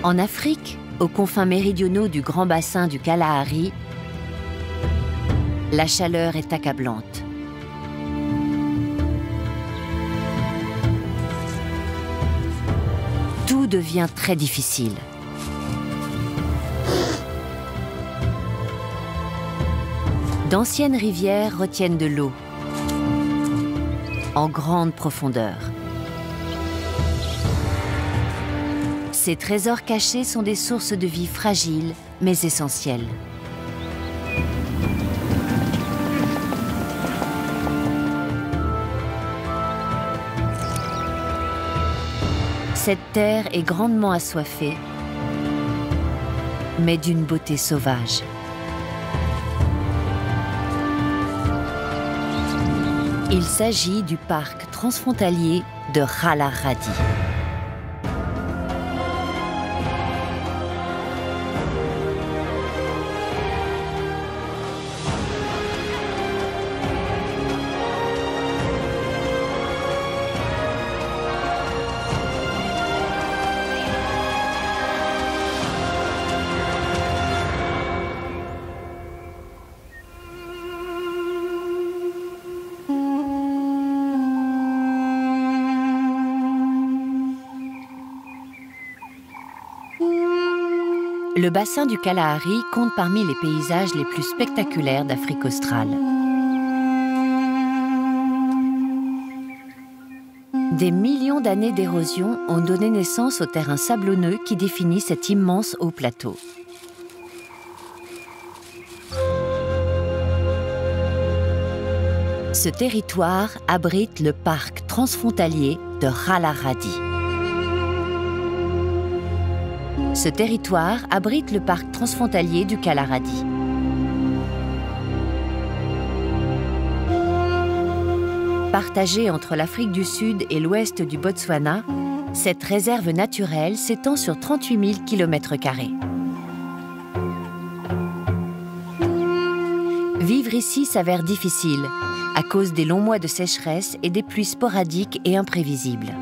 En Afrique, aux confins méridionaux du grand bassin du Kalahari, la chaleur est accablante. Tout devient très difficile. D'anciennes rivières retiennent de l'eau en grande profondeur. Ces trésors cachés sont des sources de vie fragiles, mais essentielles. Cette terre est grandement assoiffée, mais d'une beauté sauvage. Il s'agit du parc transfrontalier de Khala-Radi. Le bassin du Kalahari compte parmi les paysages les plus spectaculaires d'Afrique australe. Des millions d'années d'érosion ont donné naissance au terrain sablonneux qui définit cet immense haut plateau. Ce territoire abrite le parc transfrontalier de Khala-Radi. Ce territoire abrite le parc transfrontalier du Kalahari. Partagée entre l'Afrique du Sud et l'ouest du Botswana, cette réserve naturelle s'étend sur 38 000 km². Vivre ici s'avère difficile à cause des longs mois de sécheresse et des pluies sporadiques et imprévisibles.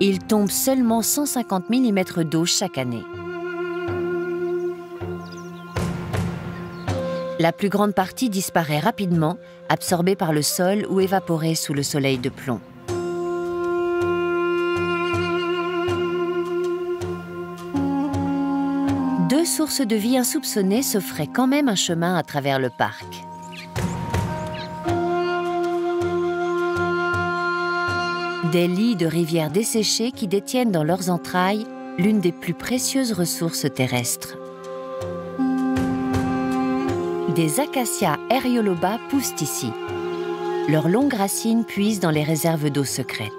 Il tombe seulement 150 mm d'eau chaque année. La plus grande partie disparaît rapidement, absorbée par le sol ou évaporée sous le soleil de plomb. Deux sources de vie insoupçonnées se feraient quand même un chemin à travers le parc. Des lits de rivières desséchées qui détiennent dans leurs entrailles l'une des plus précieuses ressources terrestres. Des acacias Erioloba poussent ici. Leurs longues racines puisent dans les réserves d'eau secrètes.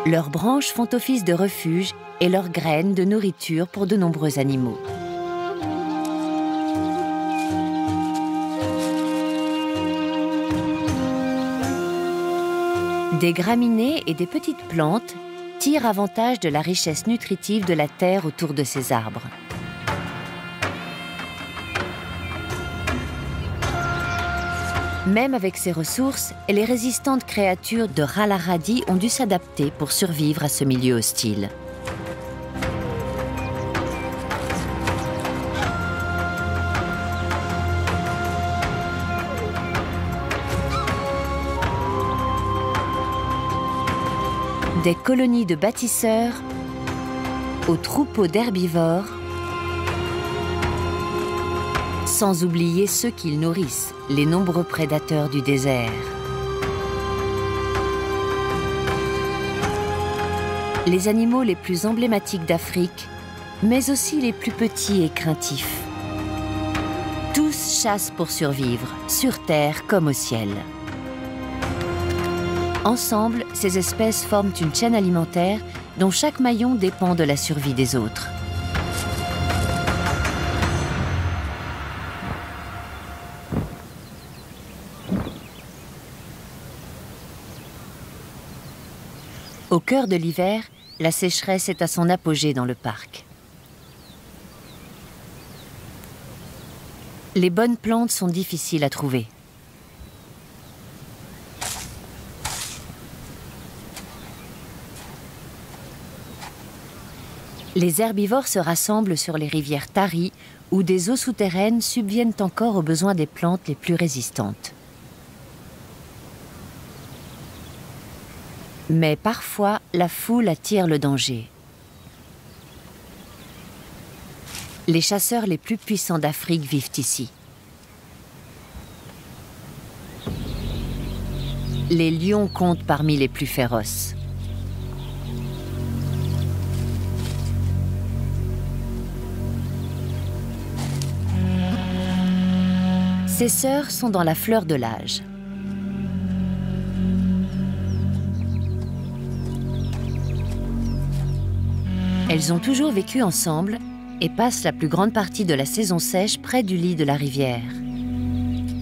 Leurs branches font office de refuge et leurs graines de nourriture pour de nombreux animaux. Des graminées et des petites plantes tirent avantage de la richesse nutritive de la terre autour de ces arbres. Même avec ces ressources, les résistantes créatures de Khala-Radi ont dû s'adapter pour survivre à ce milieu hostile. Des colonies de bâtisseurs aux troupeaux d'herbivores, sans oublier ceux qu'ils nourrissent, les nombreux prédateurs du désert. Les animaux les plus emblématiques d'Afrique, mais aussi les plus petits et craintifs. Tous chassent pour survivre, sur terre comme au ciel. Ensemble, ces espèces forment une chaîne alimentaire dont chaque maillon dépend de la survie des autres. Au cœur de l'hiver, la sécheresse est à son apogée dans le parc. Les bonnes plantes sont difficiles à trouver. Les herbivores se rassemblent sur les rivières taries où des eaux souterraines subviennent encore aux besoins des plantes les plus résistantes. Mais parfois, la foule attire le danger. Les chasseurs les plus puissants d'Afrique vivent ici. Les lions comptent parmi les plus féroces. Ces sœurs sont dans la fleur de l'âge. Elles ont toujours vécu ensemble et passent la plus grande partie de la saison sèche près du lit de la rivière,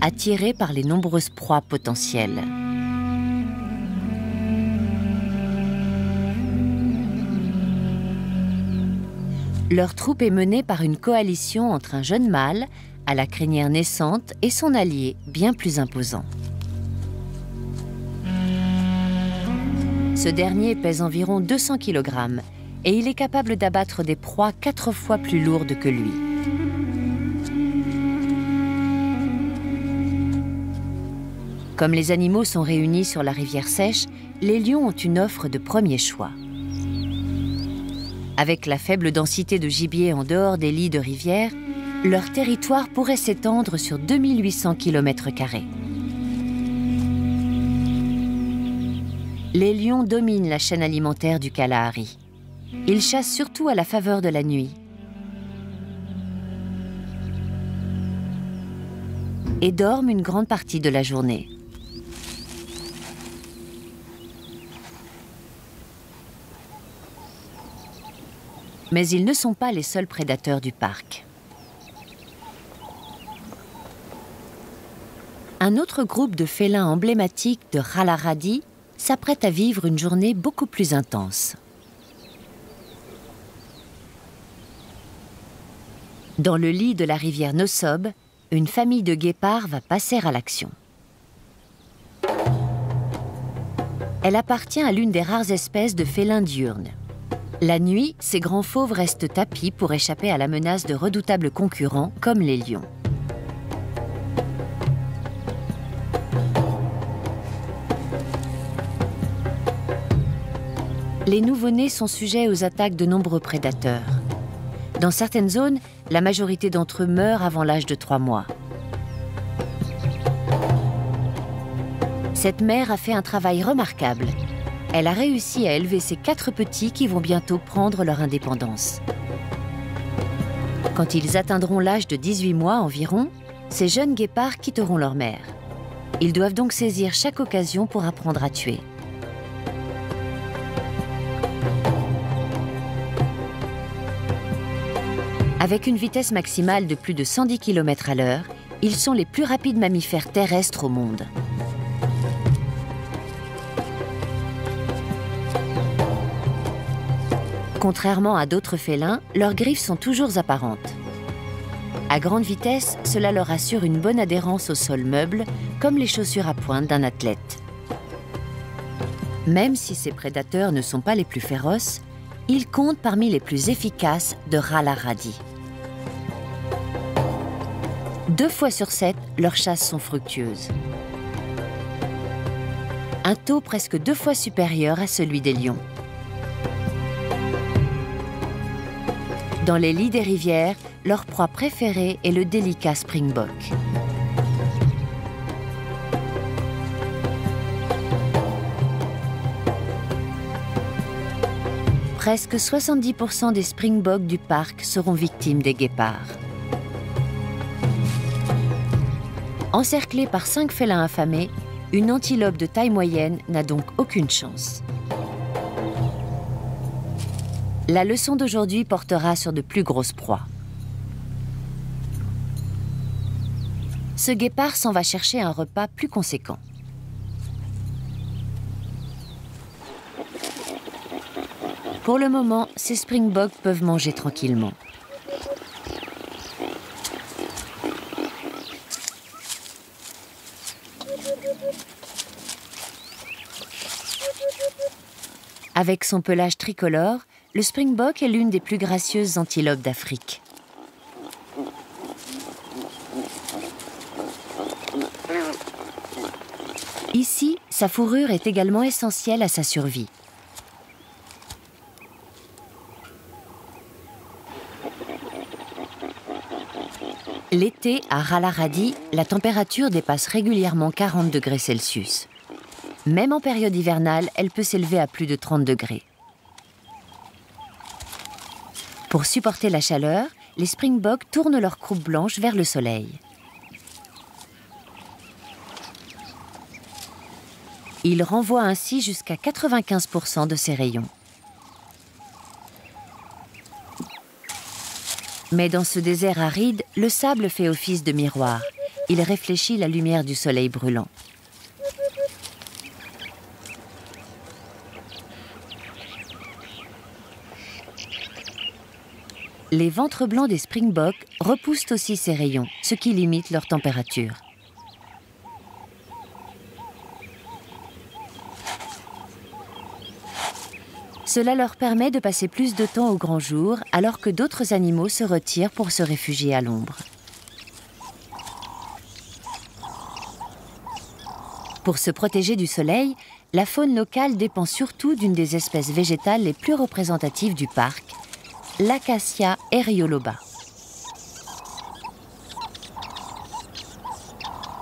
attirées par les nombreuses proies potentielles. Leur troupe est menée par une coalition entre un jeune mâle, à la crinière naissante, et son allié, bien plus imposant. Ce dernier pèse environ 200 kg et il est capable d'abattre des proies 4 fois plus lourdes que lui. Comme les animaux sont réunis sur la rivière sèche, les lions ont une offre de premier choix. Avec la faible densité de gibier en dehors des lits de rivière, leur territoire pourrait s'étendre sur 2800 km². Les lions dominent la chaîne alimentaire du Kalahari. Ils chassent surtout à la faveur de la nuit. Et dorment une grande partie de la journée. Mais ils ne sont pas les seuls prédateurs du parc. Un autre groupe de félins emblématiques de Rala-Radi s'apprête à vivre une journée beaucoup plus intense. Dans le lit de la rivière Nossob, une famille de guépards va passer à l'action. Elle appartient à l'une des rares espèces de félins diurnes. La nuit, ces grands fauves restent tapis pour échapper à la menace de redoutables concurrents comme les lions. Les nouveau-nés sont sujets aux attaques de nombreux prédateurs. Dans certaines zones, la majorité d'entre eux meurent avant l'âge de 3 mois. Cette mère a fait un travail remarquable. Elle a réussi à élever ses 4 petits qui vont bientôt prendre leur indépendance. Quand ils atteindront l'âge de 18 mois environ, ces jeunes guépards quitteront leur mère. Ils doivent donc saisir chaque occasion pour apprendre à tuer. Avec une vitesse maximale de plus de 110 km/h, ils sont les plus rapides mammifères terrestres au monde. Contrairement à d'autres félins, leurs griffes sont toujours apparentes. À grande vitesse, cela leur assure une bonne adhérence au sol meuble, comme les chaussures à pointe d'un athlète. Même si ces prédateurs ne sont pas les plus féroces, ils comptent parmi les plus efficaces de Rala-Radi. 2 fois sur 7, leurs chasses sont fructueuses. Un taux presque 2 fois supérieur à celui des lions. Dans les lits des rivières, leur proie préférée est le délicat springbok. Presque 70% des springboks du parc seront victimes des guépards. Encerclée par 5 félins affamés, une antilope de taille moyenne n'a donc aucune chance. La leçon d'aujourd'hui portera sur de plus grosses proies. Ce guépard s'en va chercher un repas plus conséquent. Pour le moment, ces springboks peuvent manger tranquillement. Avec son pelage tricolore, le springbok est l'une des plus gracieuses antilopes d'Afrique. Ici, sa fourrure est également essentielle à sa survie. L'été, à Rala-Radi, la température dépasse régulièrement 40 degrés Celsius. Même en période hivernale, elle peut s'élever à plus de 30 degrés. Pour supporter la chaleur, les springboks tournent leur croupe blanche vers le soleil. Ils renvoient ainsi jusqu'à 95% de ces rayons. Mais dans ce désert aride, le sable fait office de miroir. Il réfléchit la lumière du soleil brûlant. Les ventres blancs des springboks repoussent aussi ces rayons, ce qui limite leur température. Cela leur permet de passer plus de temps au grand jour, alors que d'autres animaux se retirent pour se réfugier à l'ombre. Pour se protéger du soleil, la faune locale dépend surtout d'une des espèces végétales les plus représentatives du parc, l'Acacia erioloba.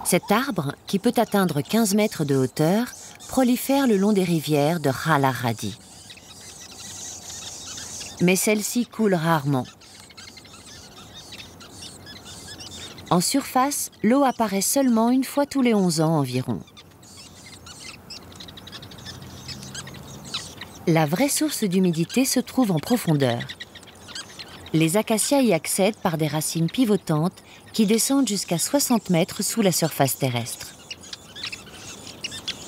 Cet arbre, qui peut atteindre 15 mètres de hauteur, prolifère le long des rivières de Rala-Radi. Mais celle-ci coule rarement. En surface, l'eau apparaît seulement une fois tous les 11 ans environ. La vraie source d'humidité se trouve en profondeur. Les acacias y accèdent par des racines pivotantes qui descendent jusqu'à 60 mètres sous la surface terrestre.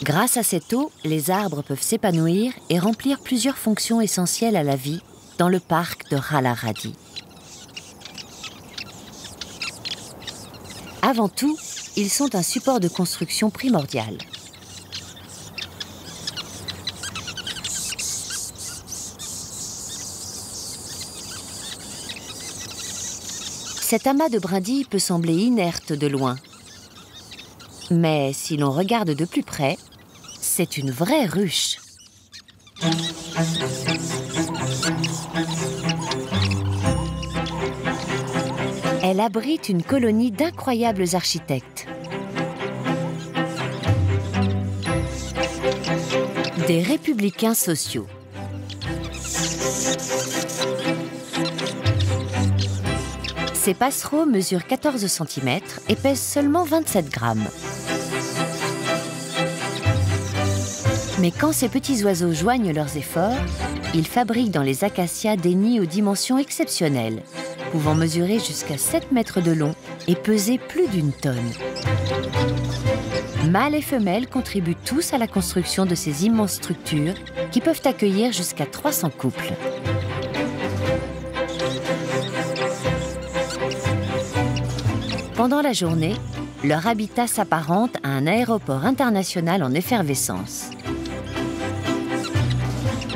Grâce à cette eau, les arbres peuvent s'épanouir et remplir plusieurs fonctions essentielles à la vie dans le parc de Rala-Radi. Avant tout, ils sont un support de construction primordial. Cet amas de brindilles peut sembler inerte de loin. Mais si l'on regarde de plus près, c'est une vraie ruche. Elle abrite une colonie d'incroyables architectes. Des républicains sociaux. Ces passereaux mesurent 14 cm et pèsent seulement 27 grammes. Mais quand ces petits oiseaux joignent leurs efforts, ils fabriquent dans les acacias des nids aux dimensions exceptionnelles, pouvant mesurer jusqu'à 7 mètres de long et peser plus d'une tonne. Mâles et femelles contribuent tous à la construction de ces immenses structures qui peuvent accueillir jusqu'à 300 couples. Pendant la journée, leur habitat s'apparente à un aéroport international en effervescence.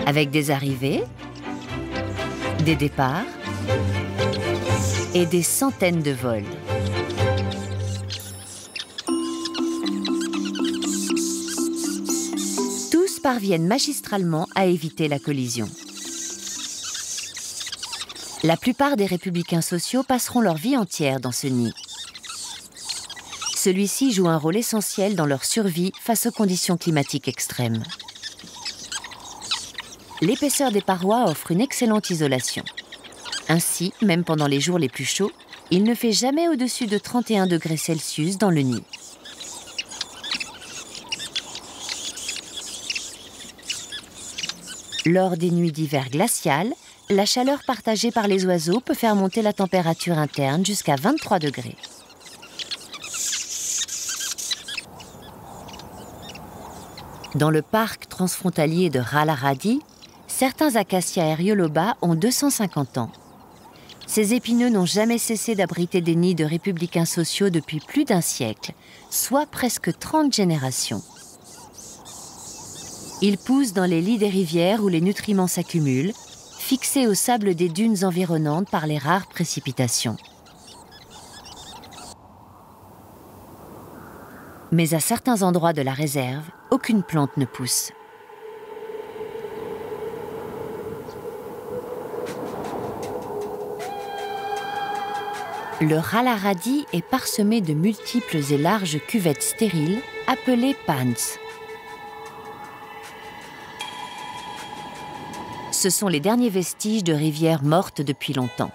Avec des arrivées, des départs et des centaines de vols. Tous parviennent magistralement à éviter la collision. La plupart des républicains sociaux passeront leur vie entière dans ce nid. Celui-ci joue un rôle essentiel dans leur survie face aux conditions climatiques extrêmes. L'épaisseur des parois offre une excellente isolation. Ainsi, même pendant les jours les plus chauds, il ne fait jamais au-dessus de 31 degrés Celsius dans le nid. Lors des nuits d'hiver glaciales, la chaleur partagée par les oiseaux peut faire monter la température interne jusqu'à 23 degrés. Dans le parc transfrontalier de Rala-Radi, certains acacias erioloba ont 250 ans. Ces épineux n'ont jamais cessé d'abriter des nids de républicains sociaux depuis plus d'un siècle, soit presque 30 générations. Ils poussent dans les lits des rivières où les nutriments s'accumulent, fixés au sable des dunes environnantes par les rares précipitations. Mais à certains endroits de la réserve, aucune plante ne pousse. Le Ralahradie est parsemé de multiples et larges cuvettes stériles appelées pans. Ce sont les derniers vestiges de rivières mortes depuis longtemps.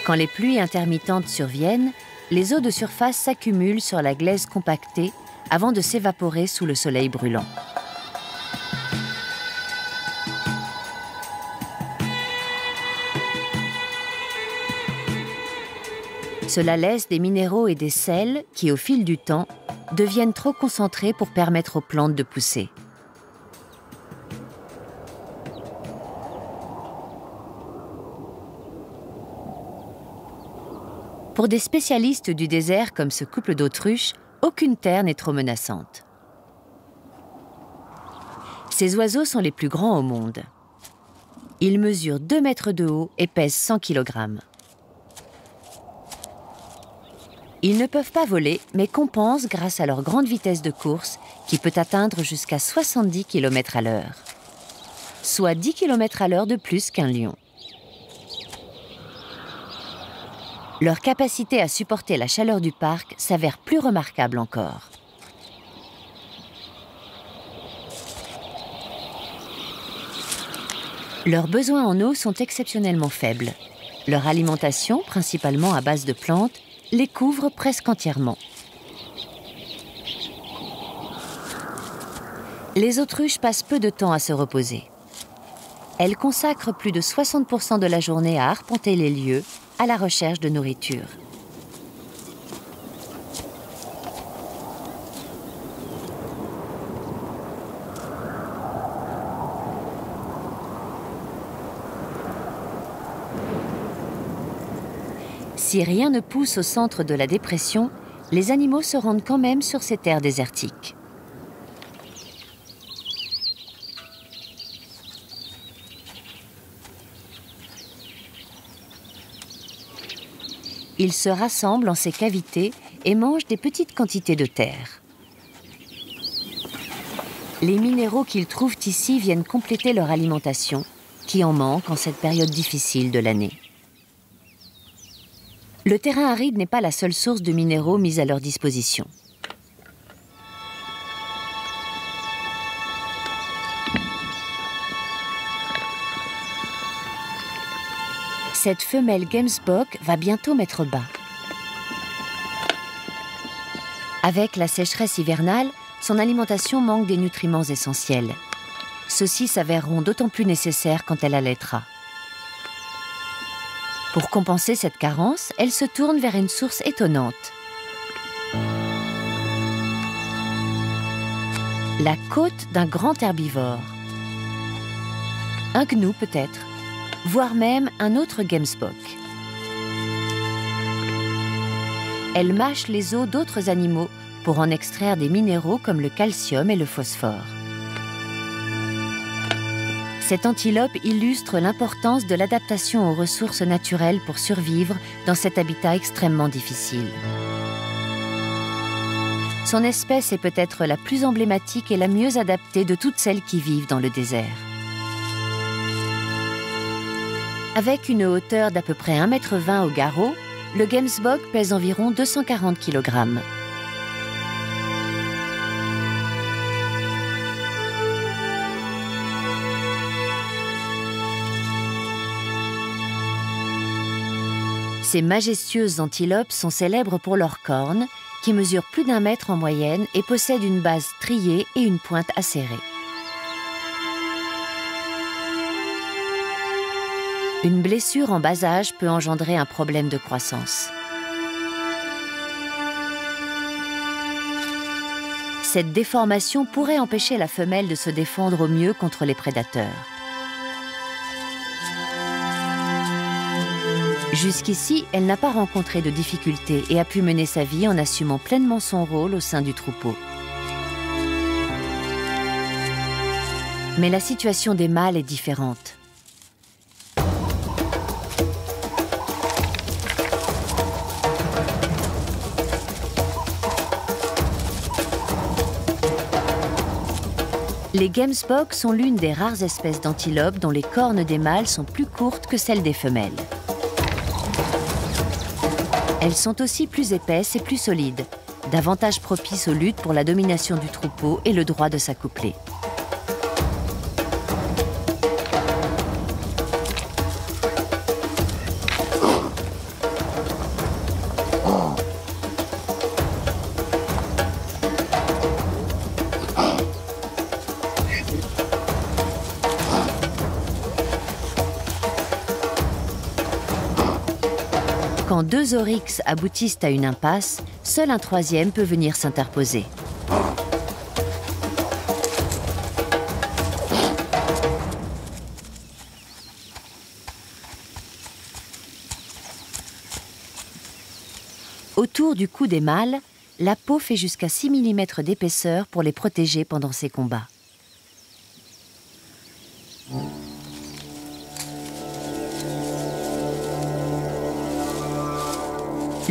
Quand les pluies intermittentes surviennent, les eaux de surface s'accumulent sur la glaise compactée avant de s'évaporer sous le soleil brûlant. Cela laisse des minéraux et des sels qui, au fil du temps, deviennent trop concentrés pour permettre aux plantes de pousser. Pour des spécialistes du désert comme ce couple d'autruches, aucune terre n'est trop menaçante. Ces oiseaux sont les plus grands au monde. Ils mesurent 2 mètres de haut et pèsent 100 kg. Ils ne peuvent pas voler, mais compensent grâce à leur grande vitesse de course qui peut atteindre jusqu'à 70 km à l'heure, soit 10 km à l'heure de plus qu'un lion. Leur capacité à supporter la chaleur du parc s'avère plus remarquable encore. Leurs besoins en eau sont exceptionnellement faibles. Leur alimentation, principalement à base de plantes, les couvre presque entièrement. Les autruches passent peu de temps à se reposer. Elles consacrent plus de 60% de la journée à arpenter les lieux, à la recherche de nourriture. Si rien ne pousse au centre de la dépression, les animaux se rendent quand même sur ces terres désertiques. Ils se rassemblent en ces cavités et mangent des petites quantités de terre. Les minéraux qu'ils trouvent ici viennent compléter leur alimentation, qui en manque en cette période difficile de l'année. Le terrain aride n'est pas la seule source de minéraux mise à leur disposition. Cette femelle gemsbok va bientôt mettre bas. Avec la sécheresse hivernale, son alimentation manque des nutriments essentiels. Ceux-ci s'avèreront d'autant plus nécessaires quand elle allaitera. Pour compenser cette carence, elle se tourne vers une source étonnante. La côte d'un grand herbivore. Un gnou peut-être, voire même un autre gemsbok. Elle mâche les os d'autres animaux pour en extraire des minéraux comme le calcium et le phosphore. Cette antilope illustre l'importance de l'adaptation aux ressources naturelles pour survivre dans cet habitat extrêmement difficile. Son espèce est peut-être la plus emblématique et la mieux adaptée de toutes celles qui vivent dans le désert. Avec une hauteur d'à peu près 1,20 m au garrot, le gemsbok pèse environ 240 kg. Ces majestueuses antilopes sont célèbres pour leurs cornes, qui mesurent plus d'1 mètre en moyenne et possèdent une base striée et une pointe acérée. Une blessure en bas âge peut engendrer un problème de croissance. Cette déformation pourrait empêcher la femelle de se défendre au mieux contre les prédateurs. Jusqu'ici, elle n'a pas rencontré de difficultés et a pu mener sa vie en assumant pleinement son rôle au sein du troupeau. Mais la situation des mâles est différente. Les gemsbok sont l'une des rares espèces d'antilopes dont les cornes des mâles sont plus courtes que celles des femelles. Elles sont aussi plus épaisses et plus solides, davantage propices aux luttes pour la domination du troupeau et le droit de s'accoupler. Quand deux oryx aboutissent à une impasse, seul un troisième peut venir s'interposer. Autour du cou des mâles, la peau fait jusqu'à 6 mm d'épaisseur pour les protéger pendant ces combats.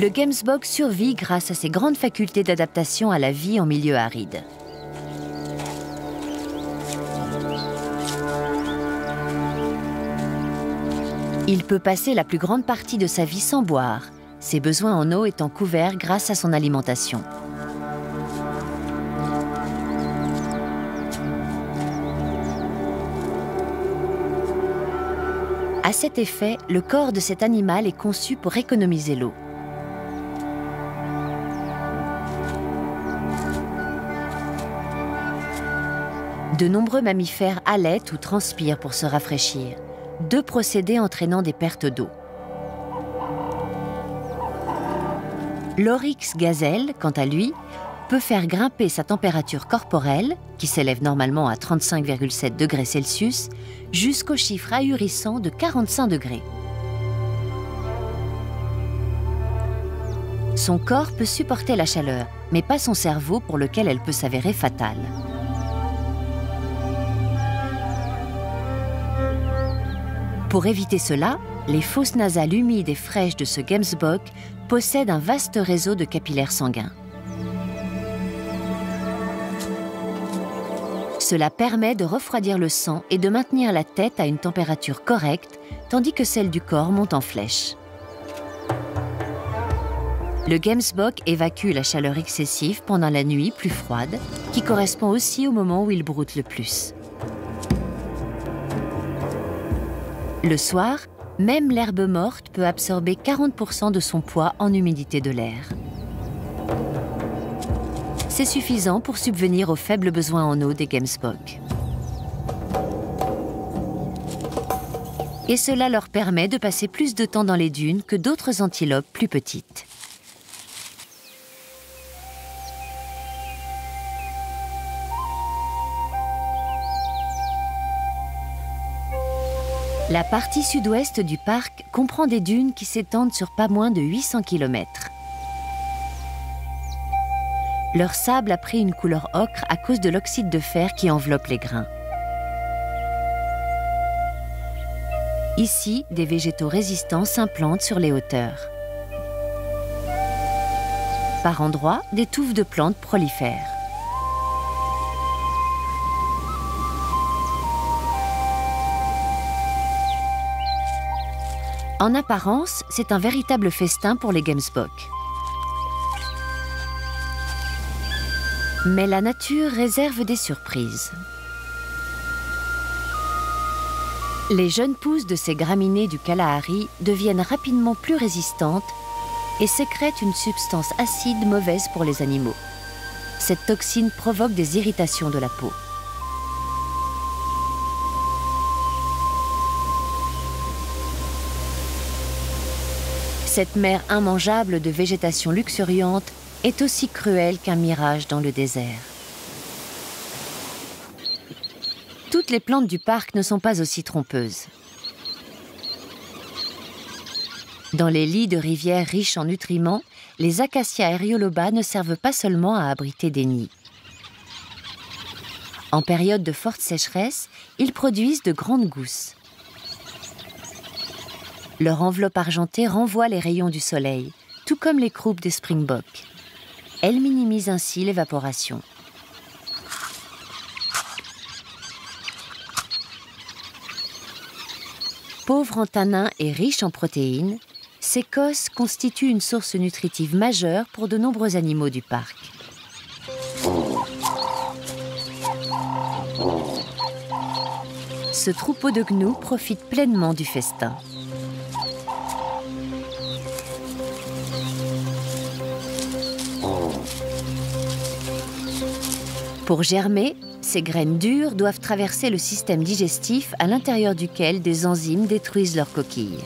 Le gemsbok survit grâce à ses grandes facultés d'adaptation à la vie en milieu aride. Il peut passer la plus grande partie de sa vie sans boire, ses besoins en eau étant couverts grâce à son alimentation. À cet effet, le corps de cet animal est conçu pour économiser l'eau. De nombreux mammifères halètent ou transpirent pour se rafraîchir, deux procédés entraînant des pertes d'eau. L'oryx gazelle, quant à lui, peut faire grimper sa température corporelle, qui s'élève normalement à 35,7 degrés Celsius, jusqu'au chiffre ahurissant de 45 degrés. Son corps peut supporter la chaleur, mais pas son cerveau pour lequel elle peut s'avérer fatale. Pour éviter cela, les fosses nasales humides et fraîches de ce gemsbok possèdent un vaste réseau de capillaires sanguins. Cela permet de refroidir le sang et de maintenir la tête à une température correcte, tandis que celle du corps monte en flèche. Le gemsbok évacue la chaleur excessive pendant la nuit plus froide, qui correspond aussi au moment où il broute le plus. Le soir, même l'herbe morte peut absorber 40% de son poids en humidité de l'air. C'est suffisant pour subvenir aux faibles besoins en eau des gemsbok. Et cela leur permet de passer plus de temps dans les dunes que d'autres antilopes plus petites. La partie sud-ouest du parc comprend des dunes qui s'étendent sur pas moins de 800 km. Leur sable a pris une couleur ocre à cause de l'oxyde de fer qui enveloppe les grains. Ici, des végétaux résistants s'implantent sur les hauteurs. Par endroits, des touffes de plantes prolifèrent. En apparence, c'est un véritable festin pour les gemsbok. Mais la nature réserve des surprises. Les jeunes pousses de ces graminées du Kalahari deviennent rapidement plus résistantes et sécrètent une substance acide mauvaise pour les animaux. Cette toxine provoque des irritations de la peau. Cette mer immangeable de végétation luxuriante est aussi cruelle qu'un mirage dans le désert. Toutes les plantes du parc ne sont pas aussi trompeuses. Dans les lits de rivières riches en nutriments, les acacias aeriolobas ne servent pas seulement à abriter des nids. En période de forte sécheresse, ils produisent de grandes gousses. Leur enveloppe argentée renvoie les rayons du soleil, tout comme les croupes des springboks. Elles minimisent ainsi l'évaporation. Pauvres en tanins et riches en protéines, ces cosses constituent une source nutritive majeure pour de nombreux animaux du parc. Ce troupeau de gnous profite pleinement du festin. Pour germer, ces graines dures doivent traverser le système digestif à l'intérieur duquel des enzymes détruisent leurs coquilles.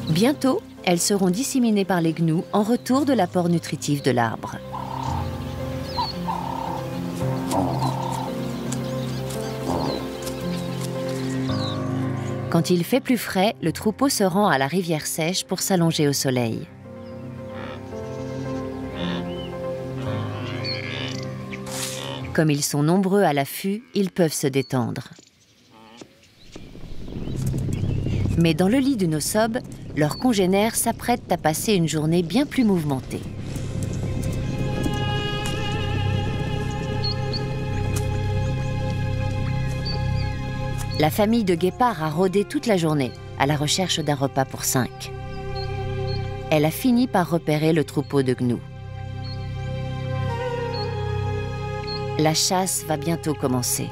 Bientôt, elles seront disséminées par les gnous en retour de l'apport nutritif de l'arbre. Quand il fait plus frais, le troupeau se rend à la rivière sèche pour s'allonger au soleil. Comme ils sont nombreux à l'affût, ils peuvent se détendre. Mais dans le lit de nos sobs, leurs congénères s'apprêtent à passer une journée bien plus mouvementée. La famille de guépards a rôdé toute la journée à la recherche d'un repas pour 5. Elle a fini par repérer le troupeau de gnous. La chasse va bientôt commencer.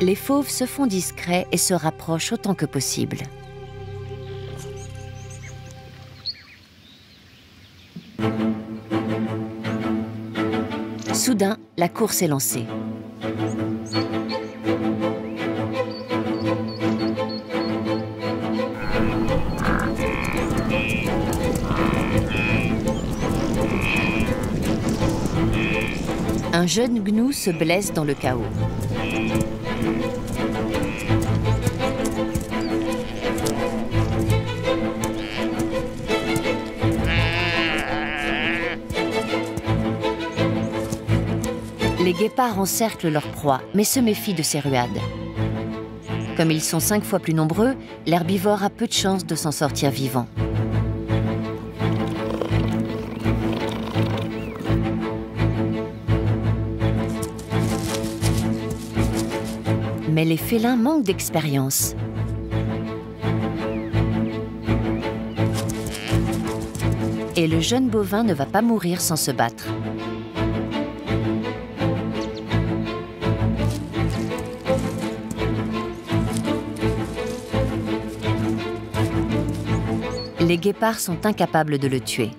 Les fauves se font discrets et se rapprochent autant que possible. Soudain, la course est lancée. Un jeune gnou se blesse dans le chaos. Les guépards encerclent leur proie, mais se méfient de ces ruades. Comme ils sont 5 fois plus nombreux, l'herbivore a peu de chances de s'en sortir vivant. Mais les félins manquent d'expérience. Et le jeune bovin ne va pas mourir sans se battre. Les guépards sont incapables de le tuer.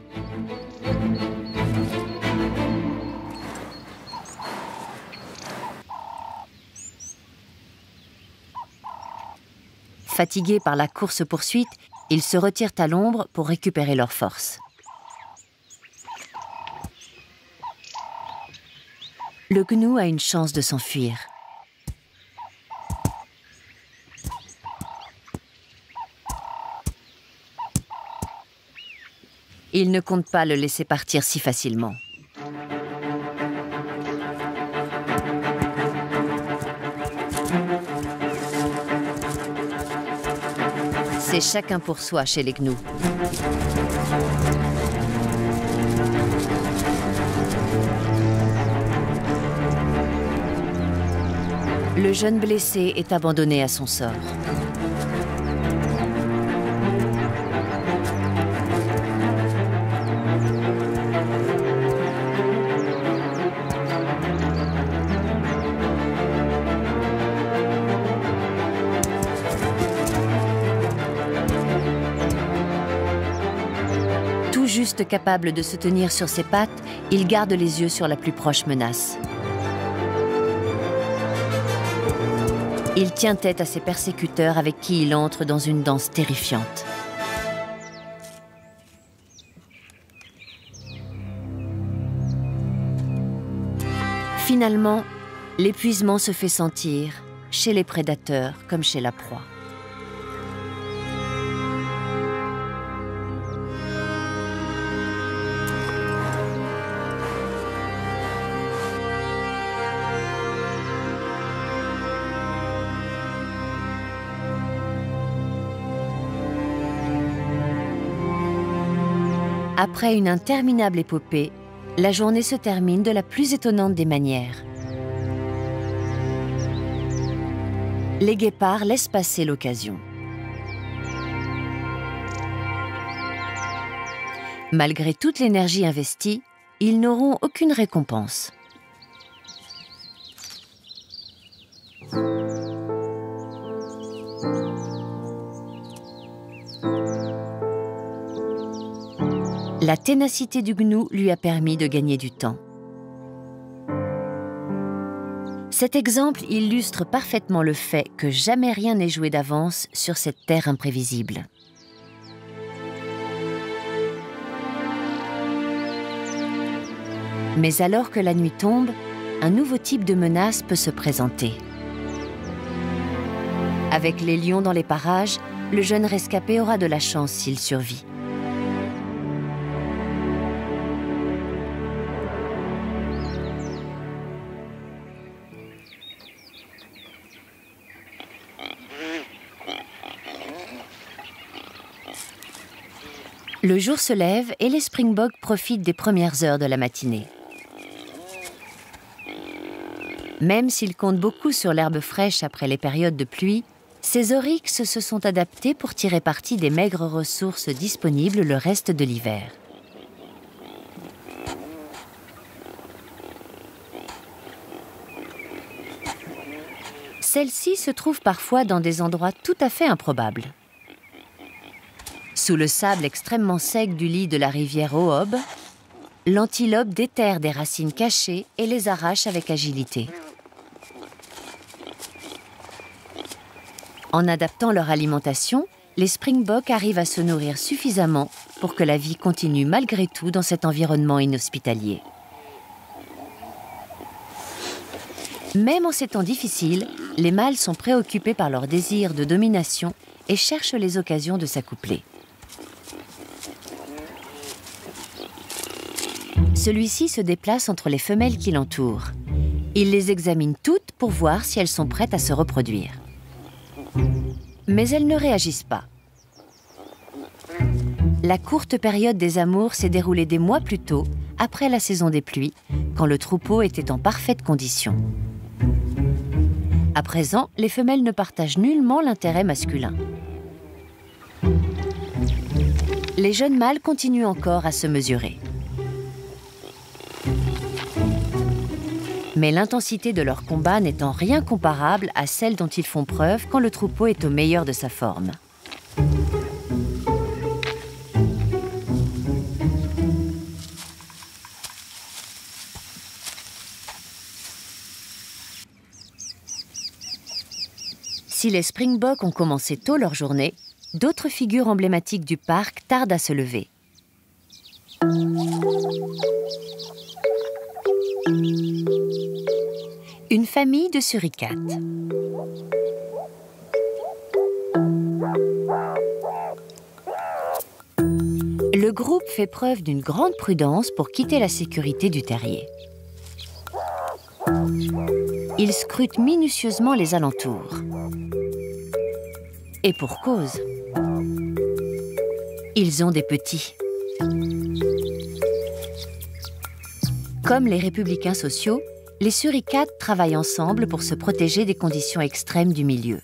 Fatigués par la course-poursuite, ils se retirent à l'ombre pour récupérer leurs forces. Le gnou a une chance de s'enfuir. Il ne compte pas le laisser partir si facilement. C'est chacun pour soi chez les gnous. Le jeune blessé est abandonné à son sort. Tout juste capable de se tenir sur ses pattes, il garde les yeux sur la plus proche menace. Il tient tête à ses persécuteurs avec qui il entre dans une danse terrifiante. Finalement, L'épuisement se fait sentir, chez les prédateurs comme chez la proie. Après une interminable épopée, la journée se termine de la plus étonnante des manières. Les guépards laissent passer l'occasion. Malgré toute l'énergie investie, ils n'auront aucune récompense. La ténacité du gnou lui a permis de gagner du temps. Cet exemple illustre parfaitement le fait que jamais rien n'est joué d'avance sur cette terre imprévisible. Mais alors que la nuit tombe, un nouveau type de menace peut se présenter. Avec les lions dans les parages, le jeune rescapé aura de la chance s'il survit. Le jour se lève et les Springboks profitent des premières heures de la matinée. Même s'ils comptent beaucoup sur l'herbe fraîche après les périodes de pluie, ces oryx se sont adaptés pour tirer parti des maigres ressources disponibles le reste de l'hiver. Celles-ci se trouvent parfois dans des endroits tout à fait improbables. Sous le sable extrêmement sec du lit de la rivière Ohob, l'antilope déterre des racines cachées et les arrache avec agilité. En adaptant leur alimentation, les Springboks arrivent à se nourrir suffisamment pour que la vie continue malgré tout dans cet environnement inhospitalier. Même en ces temps difficiles, les mâles sont préoccupés par leur désir de domination et cherchent les occasions de s'accoupler. Celui-ci se déplace entre les femelles qui l'entourent. Il les examine toutes pour voir si elles sont prêtes à se reproduire. Mais elles ne réagissent pas. La courte période des amours s'est déroulée des mois plus tôt, après la saison des pluies, quand le troupeau était en parfaite condition. À présent, les femelles ne partagent nullement l'intérêt masculin. Les jeunes mâles continuent encore à se mesurer. Mais l'intensité de leur combat n'est en rien comparable à celle dont ils font preuve quand le troupeau est au meilleur de sa forme. Si les Springboks ont commencé tôt leur journée, d'autres figures emblématiques du parc tardent à se lever. Une famille de suricates. Le groupe fait preuve d'une grande prudence pour quitter la sécurité du terrier. Ils scrutent minutieusement les alentours. Et pour cause. Ils ont des petits. Comme les républicains sociaux, les suricates travaillent ensemble pour se protéger des conditions extrêmes du milieu.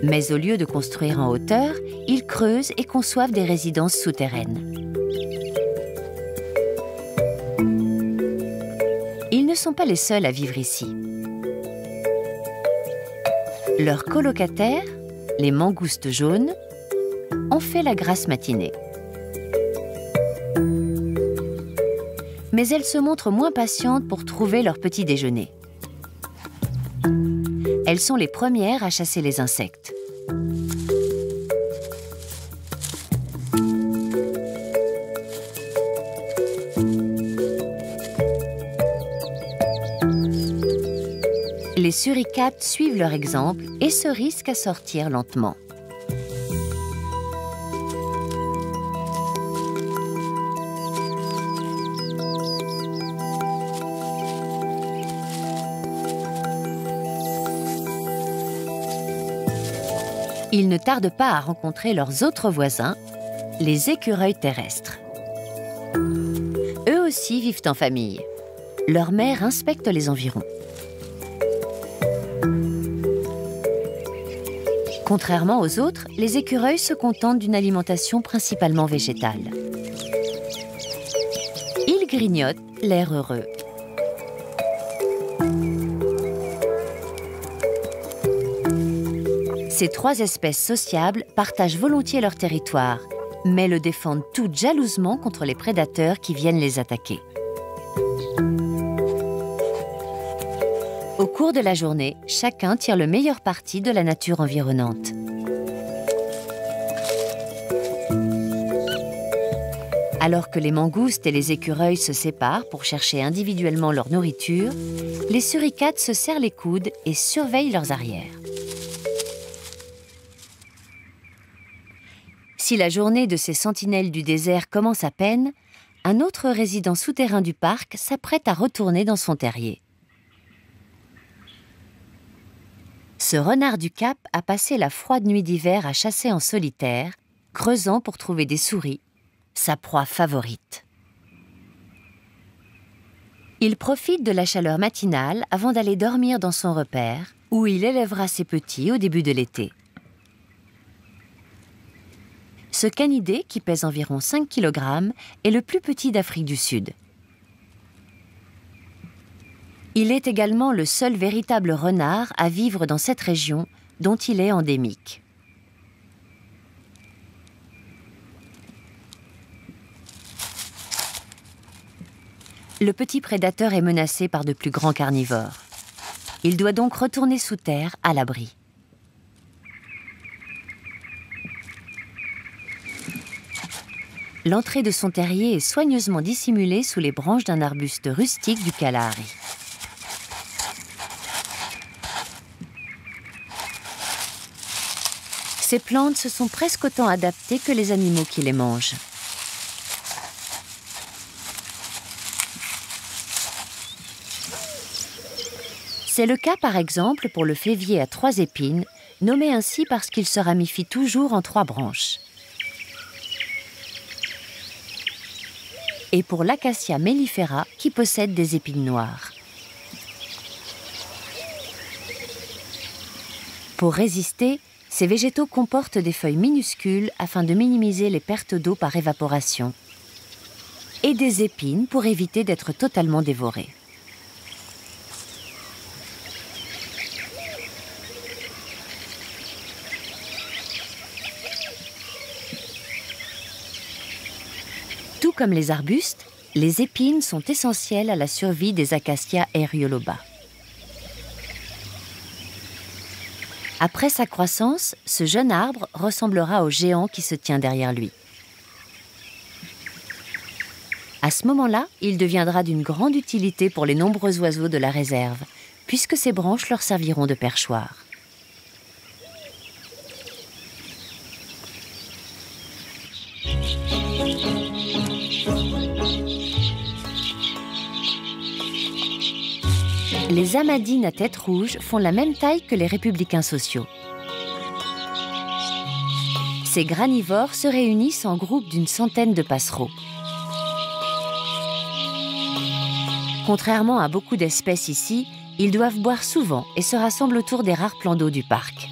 Mais au lieu de construire en hauteur, ils creusent et conçoivent des résidences souterraines. Ils ne sont pas les seuls à vivre ici. Leurs colocataires, les mangoustes jaunes, ont fait la grasse matinée. Mais elles se montrent moins patientes pour trouver leur petit déjeuner. Elles sont les premières à chasser les insectes. suricates suivent leur exemple et se risquent à sortir lentement. Ils ne tardent pas à rencontrer leurs autres voisins, les écureuils terrestres. Eux aussi vivent en famille. Leur mère inspecte les environs. Contrairement aux autres, les écureuils se contentent d'une alimentation principalement végétale. Ils grignotent, l'air heureux. Ces trois espèces sociables partagent volontiers leur territoire, mais le défendent toutes jalousement contre les prédateurs qui viennent les attaquer. Au cours de la journée, chacun tire le meilleur parti de la nature environnante. Alors que les mangoustes et les écureuils se séparent pour chercher individuellement leur nourriture, les suricates se serrent les coudes et surveillent leurs arrières. Si la journée de ces sentinelles du désert commence à peine, un autre résident souterrain du parc s'apprête à retourner dans son terrier. Ce renard du Cap a passé la froide nuit d'hiver à chasser en solitaire, creusant pour trouver des souris, sa proie favorite. Il profite de la chaleur matinale avant d'aller dormir dans son repère, où il élèvera ses petits au début de l'été. Ce canidé, qui pèse environ 5 kg, est le plus petit d'Afrique du Sud. Il est également le seul véritable renard à vivre dans cette région, dont il est endémique. Le petit prédateur est menacé par de plus grands carnivores. Il doit donc retourner sous terre, à l'abri. L'entrée de son terrier est soigneusement dissimulée sous les branches d'un arbuste rustique du Kalahari. Ces plantes se sont presque autant adaptées que les animaux qui les mangent. C'est le cas par exemple pour le févier à 3 épines, nommé ainsi parce qu'il se ramifie toujours en 3 branches. Et pour l'acacia mellifera qui possède des épines noires. Pour résister, ces végétaux comportent des feuilles minuscules afin de minimiser les pertes d'eau par évaporation et des épines pour éviter d'être totalement dévorés. Tout comme les arbustes, les épines sont essentielles à la survie des Acacia aerioloba. Après sa croissance, ce jeune arbre ressemblera au géant qui se tient derrière lui. À ce moment-là, il deviendra d'une grande utilité pour les nombreux oiseaux de la réserve, puisque ses branches leur serviront de perchoir. Les amadines à tête rouge font la même taille que les républicains sociaux. Ces granivores se réunissent en groupe d'une centaine de passereaux. Contrairement à beaucoup d'espèces ici, ils doivent boire souvent et se rassemblent autour des rares plans d'eau du parc.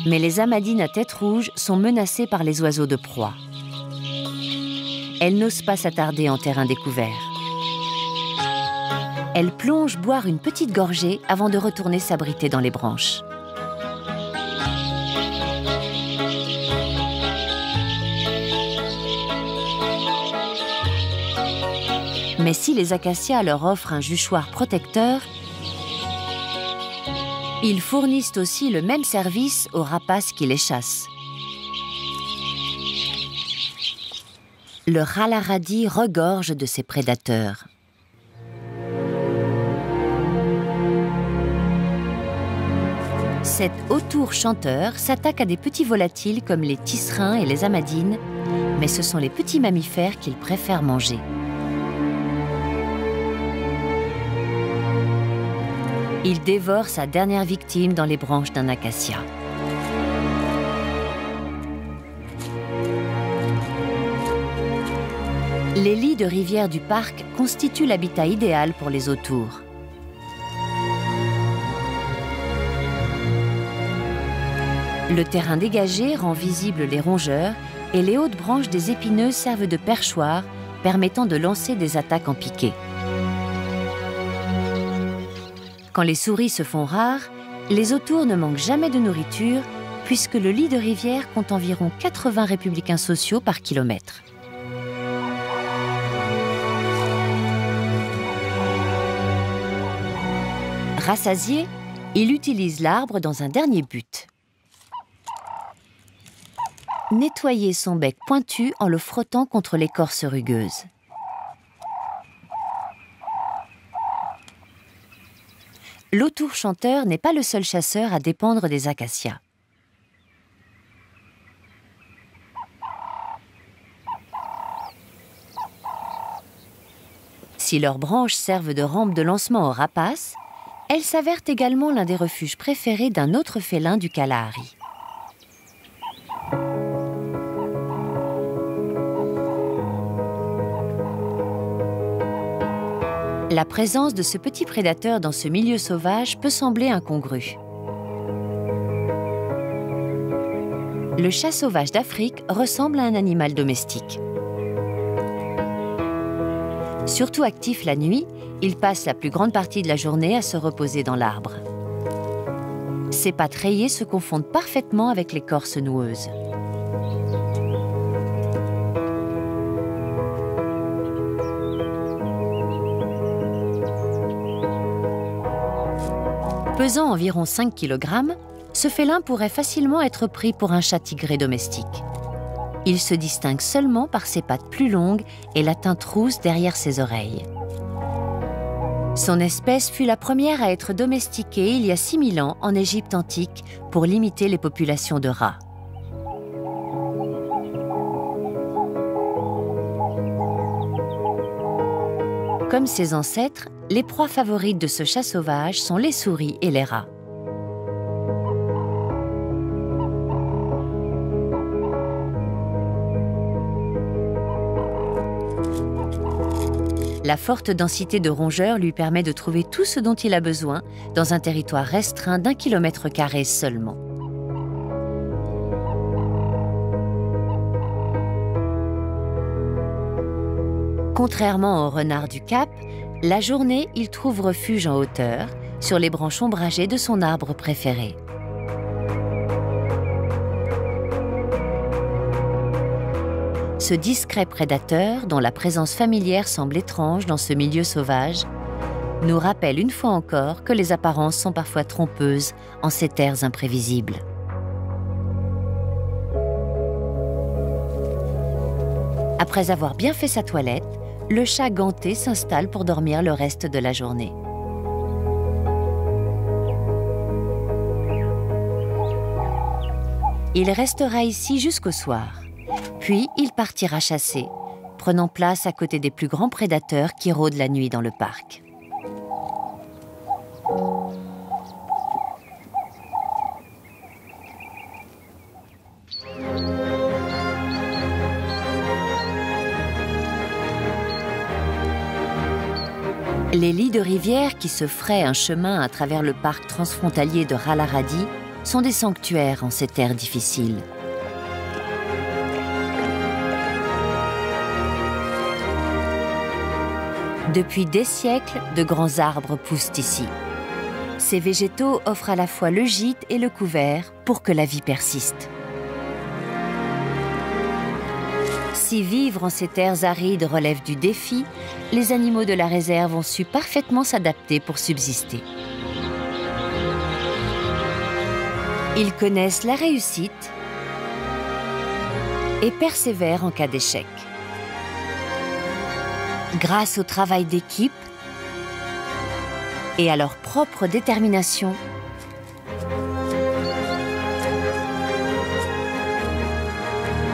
Mais les amadines à tête rouge sont menacées par les oiseaux de proie. Elles n'osent pas s'attarder en terrain découvert. Elles plongent boire une petite gorgée avant de retourner s'abriter dans les branches. Mais si les acacias leur offrent un juchoir protecteur, ils fournissent aussi le même service aux rapaces qui les chassent. Le râlaradi regorge de ses prédateurs. Cet autour chanteur s'attaque à des petits volatiles comme les tisserins et les amadines, mais ce sont les petits mammifères qu'il préfère manger. Il dévore sa dernière victime dans les branches d'un acacia. Les lits de rivière du parc constituent l'habitat idéal pour les autours. Le terrain dégagé rend visibles les rongeurs et les hautes branches des épineuses servent de perchoir, permettant de lancer des attaques en piqué. Quand les souris se font rares, les autours ne manquent jamais de nourriture puisque le lit de rivière compte environ 80 républicains sociaux par kilomètre. Rassasié, il utilise l'arbre dans un dernier but. Nettoyer son bec pointu en le frottant contre l'écorce rugueuse. L'autour chanteur n'est pas le seul chasseur à dépendre des acacias. Si leurs branches servent de rampe de lancement aux rapaces, elles s'avèrent également l'un des refuges préférés d'un autre félin du Kalahari. La présence de ce petit prédateur dans ce milieu sauvage peut sembler incongrue. Le chat sauvage d'Afrique ressemble à un animal domestique. Surtout actif la nuit, il passe la plus grande partie de la journée à se reposer dans l'arbre. Ses pattes rayées se confondent parfaitement avec l'écorce noueuse. Pesant environ 5 kg, ce félin pourrait facilement être pris pour un chat tigré domestique. Il se distingue seulement par ses pattes plus longues et la teinte rousse derrière ses oreilles. Son espèce fut la première à être domestiquée il y a 6000 ans en Égypte antique pour limiter les populations de rats. Comme ses ancêtres, les proies favorites de ce chat sauvage sont les souris et les rats. La forte densité de rongeurs lui permet de trouver tout ce dont il a besoin dans un territoire restreint d'1 km² seulement. Contrairement au renard du Cap, la journée, il trouve refuge en hauteur, sur les branches ombragées de son arbre préféré. Ce discret prédateur, dont la présence familière semble étrange dans ce milieu sauvage, nous rappelle une fois encore que les apparences sont parfois trompeuses en ces terres imprévisibles. Après avoir bien fait sa toilette, le chat ganté s'installe pour dormir le reste de la journée. Il restera ici jusqu'au soir. Puis, il partira chasser, prenant place à côté des plus grands prédateurs qui rôdent la nuit dans le parc. Les lits de rivière qui se fraient un chemin à travers le parc transfrontalier de Rallaradi sont des sanctuaires en ces terres difficiles. Depuis des siècles, de grands arbres poussent ici. Ces végétaux offrent à la fois le gîte et le couvert pour que la vie persiste. Si vivre en ces terres arides relève du défi, les animaux de la réserve ont su parfaitement s'adapter pour subsister. Ils connaissent la réussite et persévèrent en cas d'échec. Grâce au travail d'équipe et à leur propre détermination,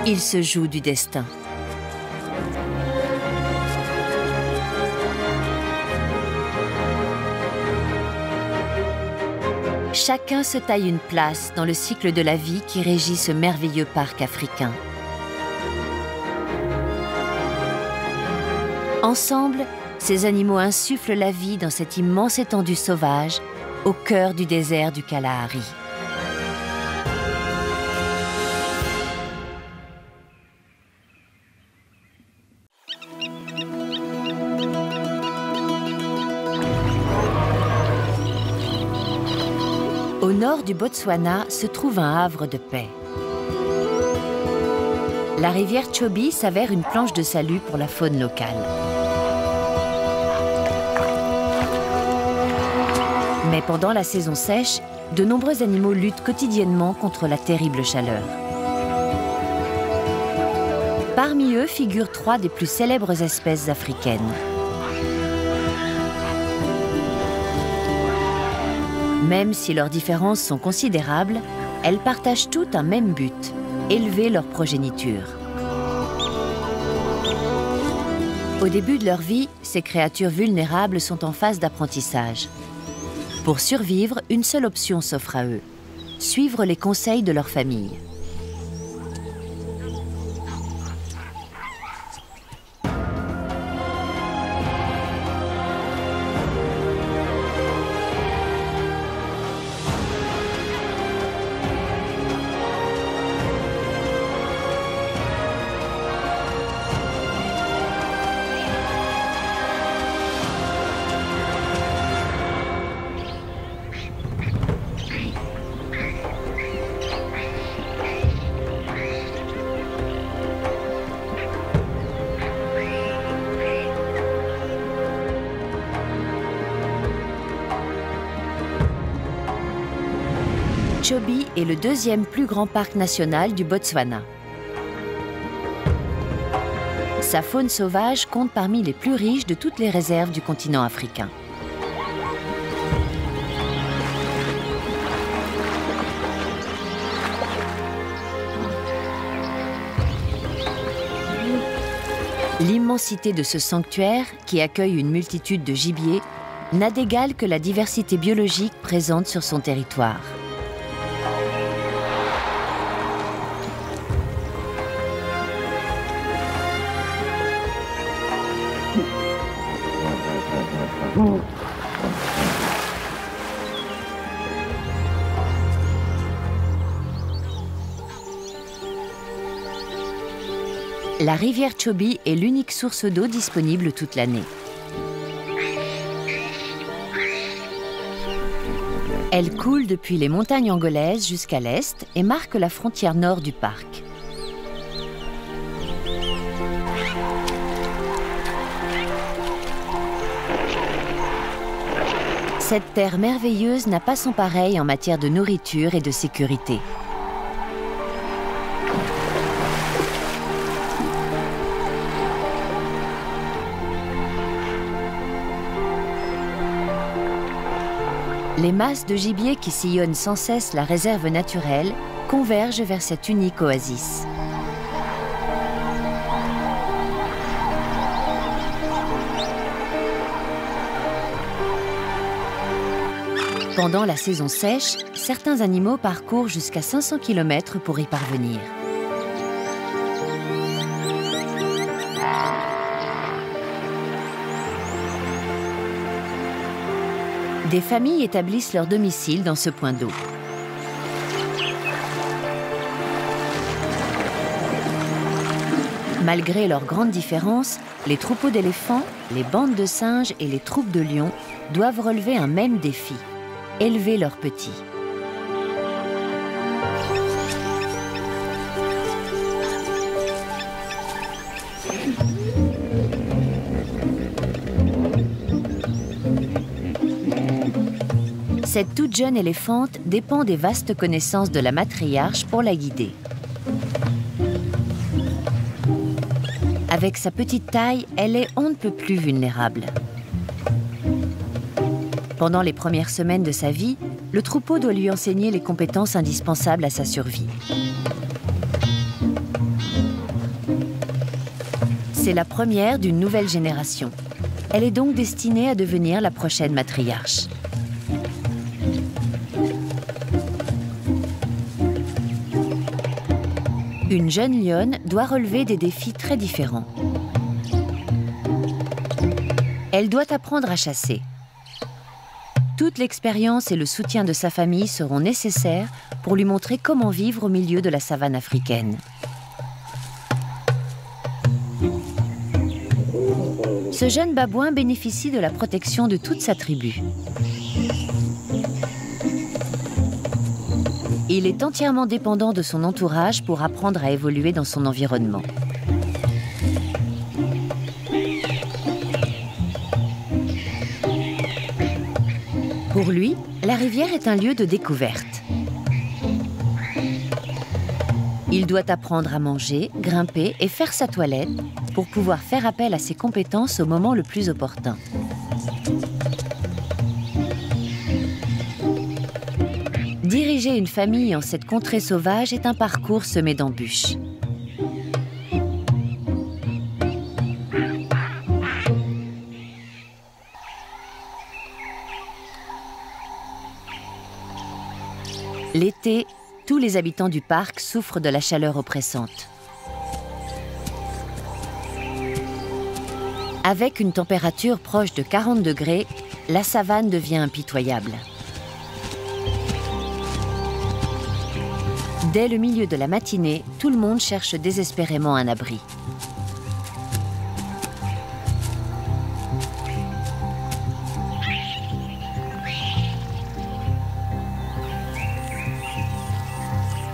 Il se joue du destin. Chacun se taille une place dans le cycle de la vie qui régit ce merveilleux parc africain. Ensemble, ces animaux insufflent la vie dans cette immense étendue sauvage, au cœur du désert du Kalahari. Au nord du Botswana se trouve un havre de paix. La rivière Chobe s'avère une planche de salut pour la faune locale. Mais pendant la saison sèche, de nombreux animaux luttent quotidiennement contre la terrible chaleur. Parmi eux figurent 3 des plus célèbres espèces africaines. Même si leurs différences sont considérables, elles partagent toutes un même but, élever leur progéniture. Au début de leur vie, ces créatures vulnérables sont en phase d'apprentissage. Pour survivre, une seule option s'offre à eux, suivre les conseils de leur famille. Chobe est le 2e plus grand parc national du Botswana. Sa faune sauvage compte parmi les plus riches de toutes les réserves du continent africain. L'immensité de ce sanctuaire, qui accueille une multitude de gibiers, n'a d'égal que la diversité biologique présente sur son territoire. La rivière Chobe est l'unique source d'eau disponible toute l'année. Elle coule depuis les montagnes angolaises jusqu'à l'est et marque la frontière nord du parc. Cette terre merveilleuse n'a pas son pareil en matière de nourriture et de sécurité. Les masses de gibier qui sillonnent sans cesse la réserve naturelle convergent vers cette unique oasis. Pendant la saison sèche, certains animaux parcourent jusqu'à 500 km pour y parvenir. Des familles établissent leur domicile dans ce point d'eau. Malgré leurs grandes différences, les troupeaux d'éléphants, les bandes de singes et les troupes de lions doivent relever un même défi: élever leurs petits. Cette toute jeune éléphante dépend des vastes connaissances de la matriarche pour la guider. Avec sa petite taille, elle est on ne peut plus vulnérable. Pendant les premières semaines de sa vie, le troupeau doit lui enseigner les compétences indispensables à sa survie. C'est la première d'une nouvelle génération. Elle est donc destinée à devenir la prochaine matriarche. Une jeune lionne doit relever des défis très différents. Elle doit apprendre à chasser. Toute l'expérience et le soutien de sa famille seront nécessaires pour lui montrer comment vivre au milieu de la savane africaine. Ce jeune babouin bénéficie de la protection de toute sa tribu. Il est entièrement dépendant de son entourage pour apprendre à évoluer dans son environnement. Pour lui, la rivière est un lieu de découverte. Il doit apprendre à manger, grimper et faire sa toilette pour pouvoir faire appel à ses compétences au moment le plus opportun. Diriger une famille en cette contrée sauvage est un parcours semé d'embûches. L'été, tous les habitants du parc souffrent de la chaleur oppressante. Avec une température proche de 40 degrés, la savane devient impitoyable. Dès le milieu de la matinée, tout le monde cherche désespérément un abri.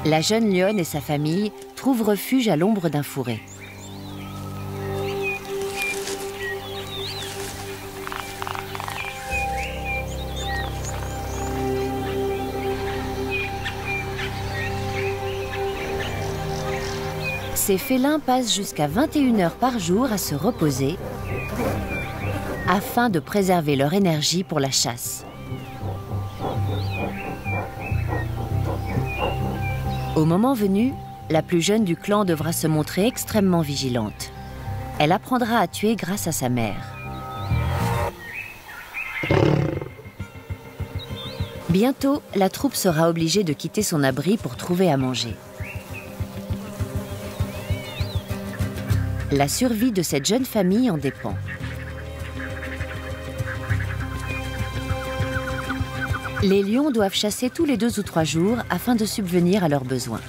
La jeune lionne et sa famille trouvent refuge à l'ombre d'un fourré. Ces félins passent jusqu'à 21 heures par jour à se reposer afin de préserver leur énergie pour la chasse. Au moment venu, la plus jeune du clan devra se montrer extrêmement vigilante. Elle apprendra à tuer grâce à sa mère. Bientôt, la troupe sera obligée de quitter son abri pour trouver à manger. La survie de cette jeune famille en dépend. Les lions doivent chasser tous les 2 ou 3 jours afin de subvenir à leurs besoins.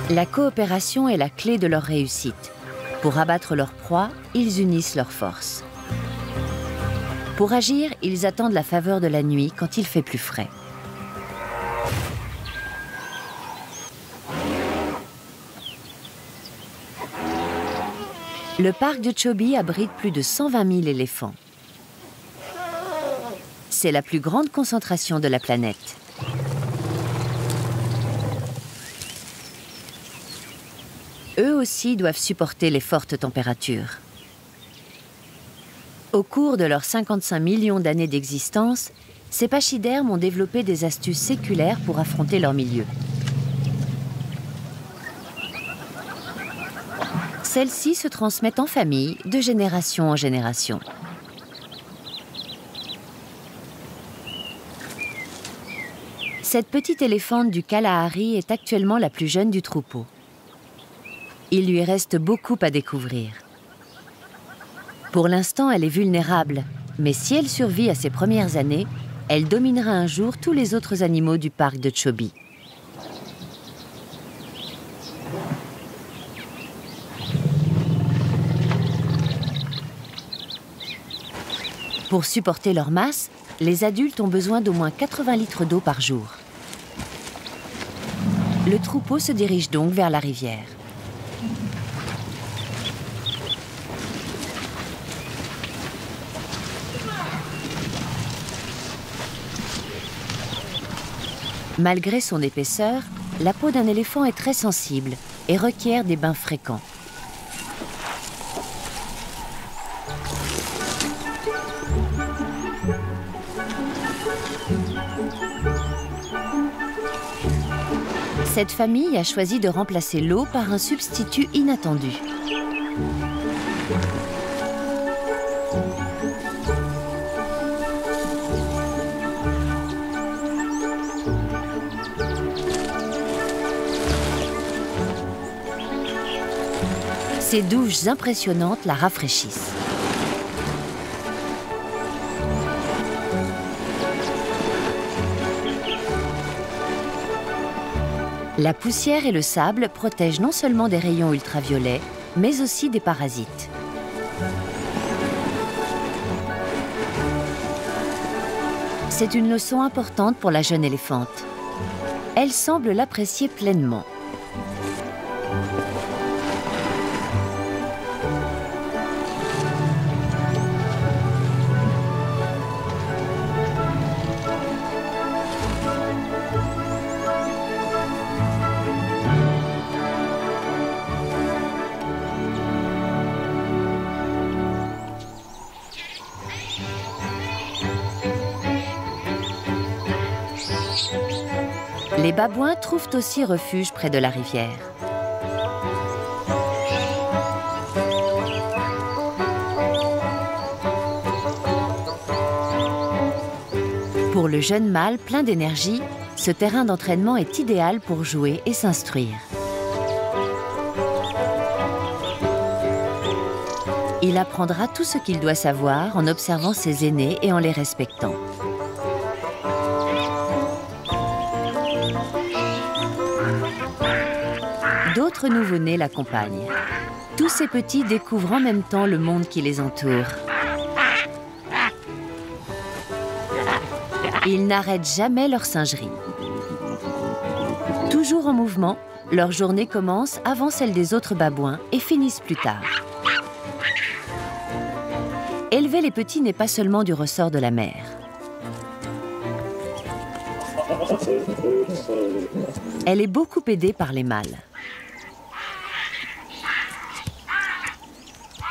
La coopération est la clé de leur réussite. Pour abattre leur proie, ils unissent leurs forces. Pour agir, ils attendent la faveur de la nuit quand il fait plus frais. Le parc de Chobe abrite plus de 120 000 éléphants. C'est la plus grande concentration de la planète. Eux aussi doivent supporter les fortes températures. Au cours de leurs 55 millions d'années d'existence, ces pachydermes ont développé des astuces séculaires pour affronter leur milieu. Celles-ci se transmettent en famille, de génération en génération. Cette petite éléphante du Kalahari est actuellement la plus jeune du troupeau. Il lui reste beaucoup à découvrir. Pour l'instant, elle est vulnérable, mais si elle survit à ses premières années, elle dominera un jour tous les autres animaux du parc de Chobe. Pour supporter leur masse, les adultes ont besoin d'au moins 80 litres d'eau par jour. Le troupeau se dirige donc vers la rivière. Malgré son épaisseur, la peau d'un éléphant est très sensible et requiert des bains fréquents. Cette famille a choisi de remplacer l'eau par un substitut inattendu. Ces douches impressionnantes la rafraîchissent. La poussière et le sable protègent non seulement des rayons ultraviolets, mais aussi des parasites. C'est une leçon importante pour la jeune éléphante. Elle semble l'apprécier pleinement. Les babouins trouvent aussi refuge près de la rivière. Pour le jeune mâle plein d'énergie, ce terrain d'entraînement est idéal pour jouer et s'instruire. Il apprendra tout ce qu'il doit savoir en observant ses aînés et en les respectant. D'autres nouveau-nés l'accompagnent. Tous ces petits découvrent en même temps le monde qui les entoure. Ils n'arrêtent jamais leur singerie. Toujours en mouvement, leur journée commence avant celle des autres babouins et finissent plus tard. Élever les petits n'est pas seulement du ressort de la mère. Elle est beaucoup aidée par les mâles.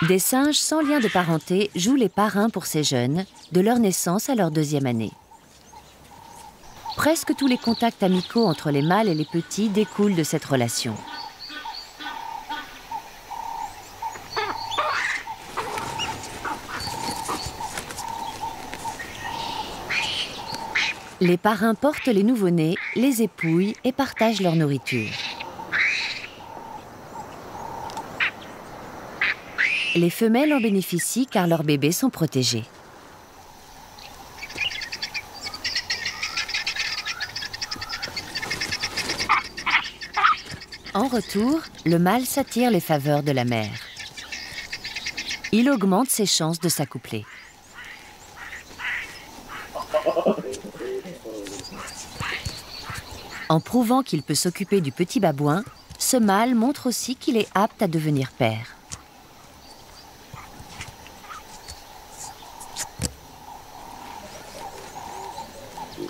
Des singes sans lien de parenté jouent les parrains pour ces jeunes, de leur naissance à leur 2e année. Presque tous les contacts amicaux entre les mâles et les petits découlent de cette relation. Les parrains portent les nouveau-nés, les épouillent et partagent leur nourriture. Les femelles en bénéficient car leurs bébés sont protégés. En retour, le mâle s'attire les faveurs de la mère. Il augmente ses chances de s'accoupler. En prouvant qu'il peut s'occuper du petit babouin, ce mâle montre aussi qu'il est apte à devenir père.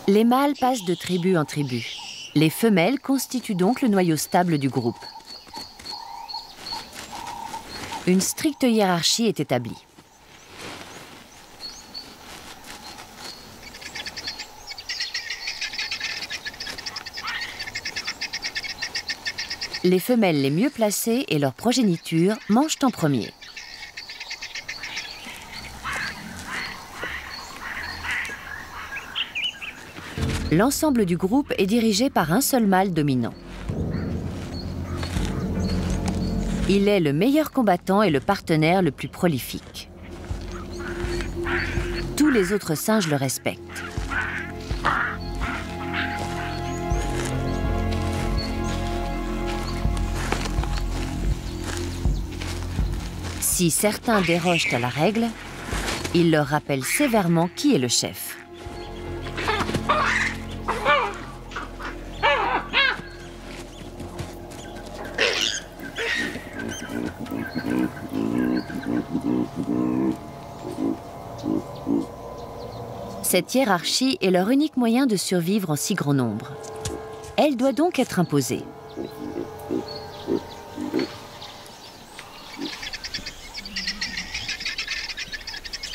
Les mâles passent de tribu en tribu. Les femelles constituent donc le noyau stable du groupe. Une stricte hiérarchie est établie. Les femelles les mieux placées et leur progéniture mangent en premier. L'ensemble du groupe est dirigé par un seul mâle dominant. Il est le meilleur combattant et le partenaire le plus prolifique. Tous les autres singes le respectent. Si certains dérogent à la règle, il leur rappelle sévèrement qui est le chef. Cette hiérarchie est leur unique moyen de survivre en si grand nombre. Elle doit donc être imposée.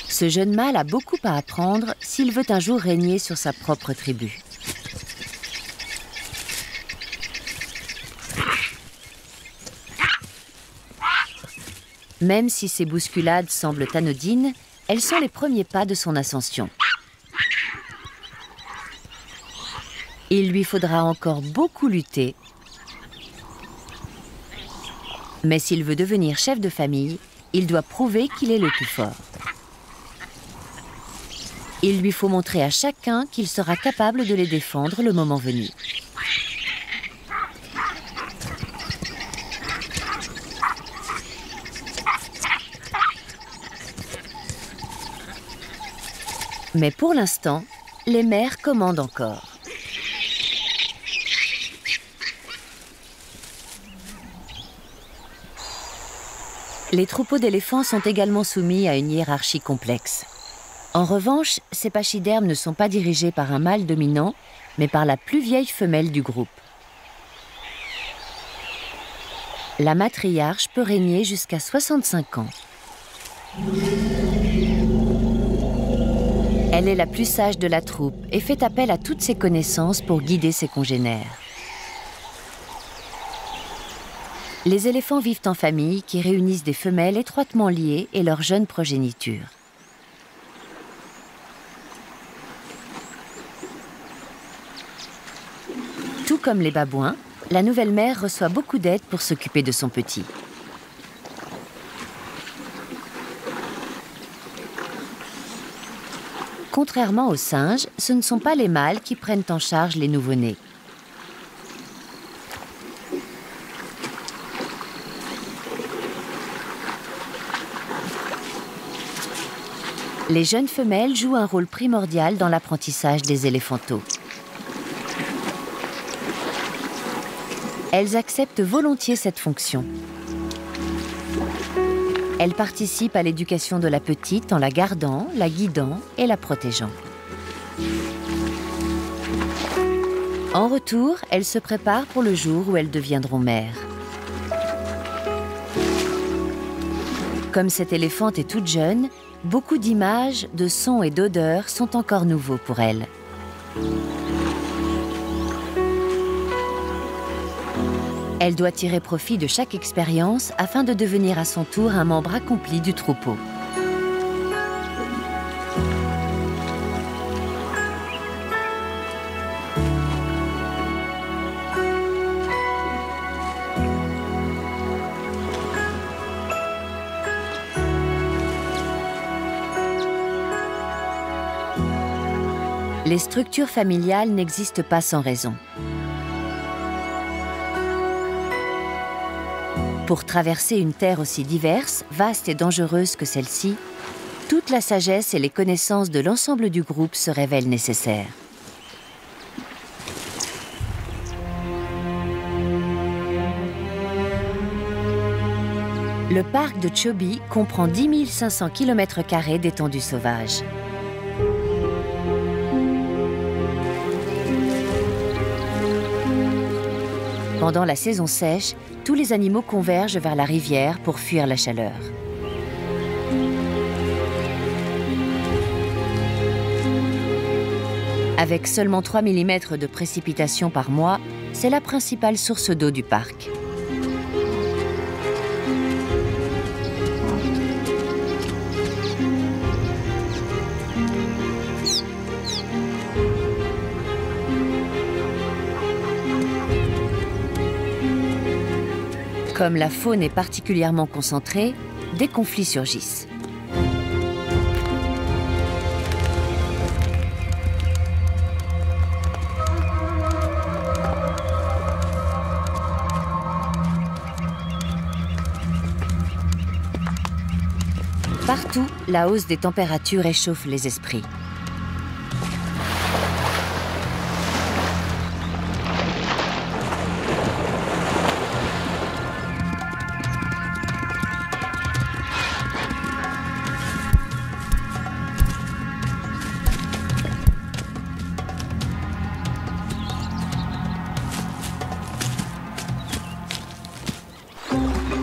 Ce jeune mâle a beaucoup à apprendre s'il veut un jour régner sur sa propre tribu. Même si ces bousculades semblent anodines, elles sont les premiers pas de son ascension. Il lui faudra encore beaucoup lutter. Mais s'il veut devenir chef de famille, il doit prouver qu'il est le plus fort. Il lui faut montrer à chacun qu'il sera capable de les défendre le moment venu. Mais pour l'instant, les mères commandent encore. Les troupeaux d'éléphants sont également soumis à une hiérarchie complexe. En revanche, ces pachydermes ne sont pas dirigés par un mâle dominant, mais par la plus vieille femelle du groupe. La matriarche peut régner jusqu'à 65 ans. Elle est la plus sage de la troupe et fait appel à toutes ses connaissances pour guider ses congénères. Les éléphants vivent en famille qui réunissent des femelles étroitement liées et leur jeune progéniture. Tout comme les babouins, la nouvelle mère reçoit beaucoup d'aide pour s'occuper de son petit. Contrairement aux singes, ce ne sont pas les mâles qui prennent en charge les nouveau-nés. Les jeunes femelles jouent un rôle primordial dans l'apprentissage des éléphantaux. Elles acceptent volontiers cette fonction. Elles participent à l'éducation de la petite en la gardant, la guidant et la protégeant. En retour, elles se préparent pour le jour où elles deviendront mères. Comme cette éléphante est toute jeune, beaucoup d'images, de sons et d'odeurs sont encore nouveaux pour elle. Elle doit tirer profit de chaque expérience afin de devenir à son tour un membre accompli du troupeau. Les structures familiales n'existent pas sans raison. Pour traverser une terre aussi diverse, vaste et dangereuse que celle-ci, toute la sagesse et les connaissances de l'ensemble du groupe se révèlent nécessaires. Le parc de Chobe comprend 10 500 km² d'étendue sauvage. Pendant la saison sèche, tous les animaux convergent vers la rivière pour fuir la chaleur. Avec seulement 3 mm de précipitations par mois, c'est la principale source d'eau du parc. Comme la faune est particulièrement concentrée, des conflits surgissent. Partout, la hausse des températures réchauffe les esprits.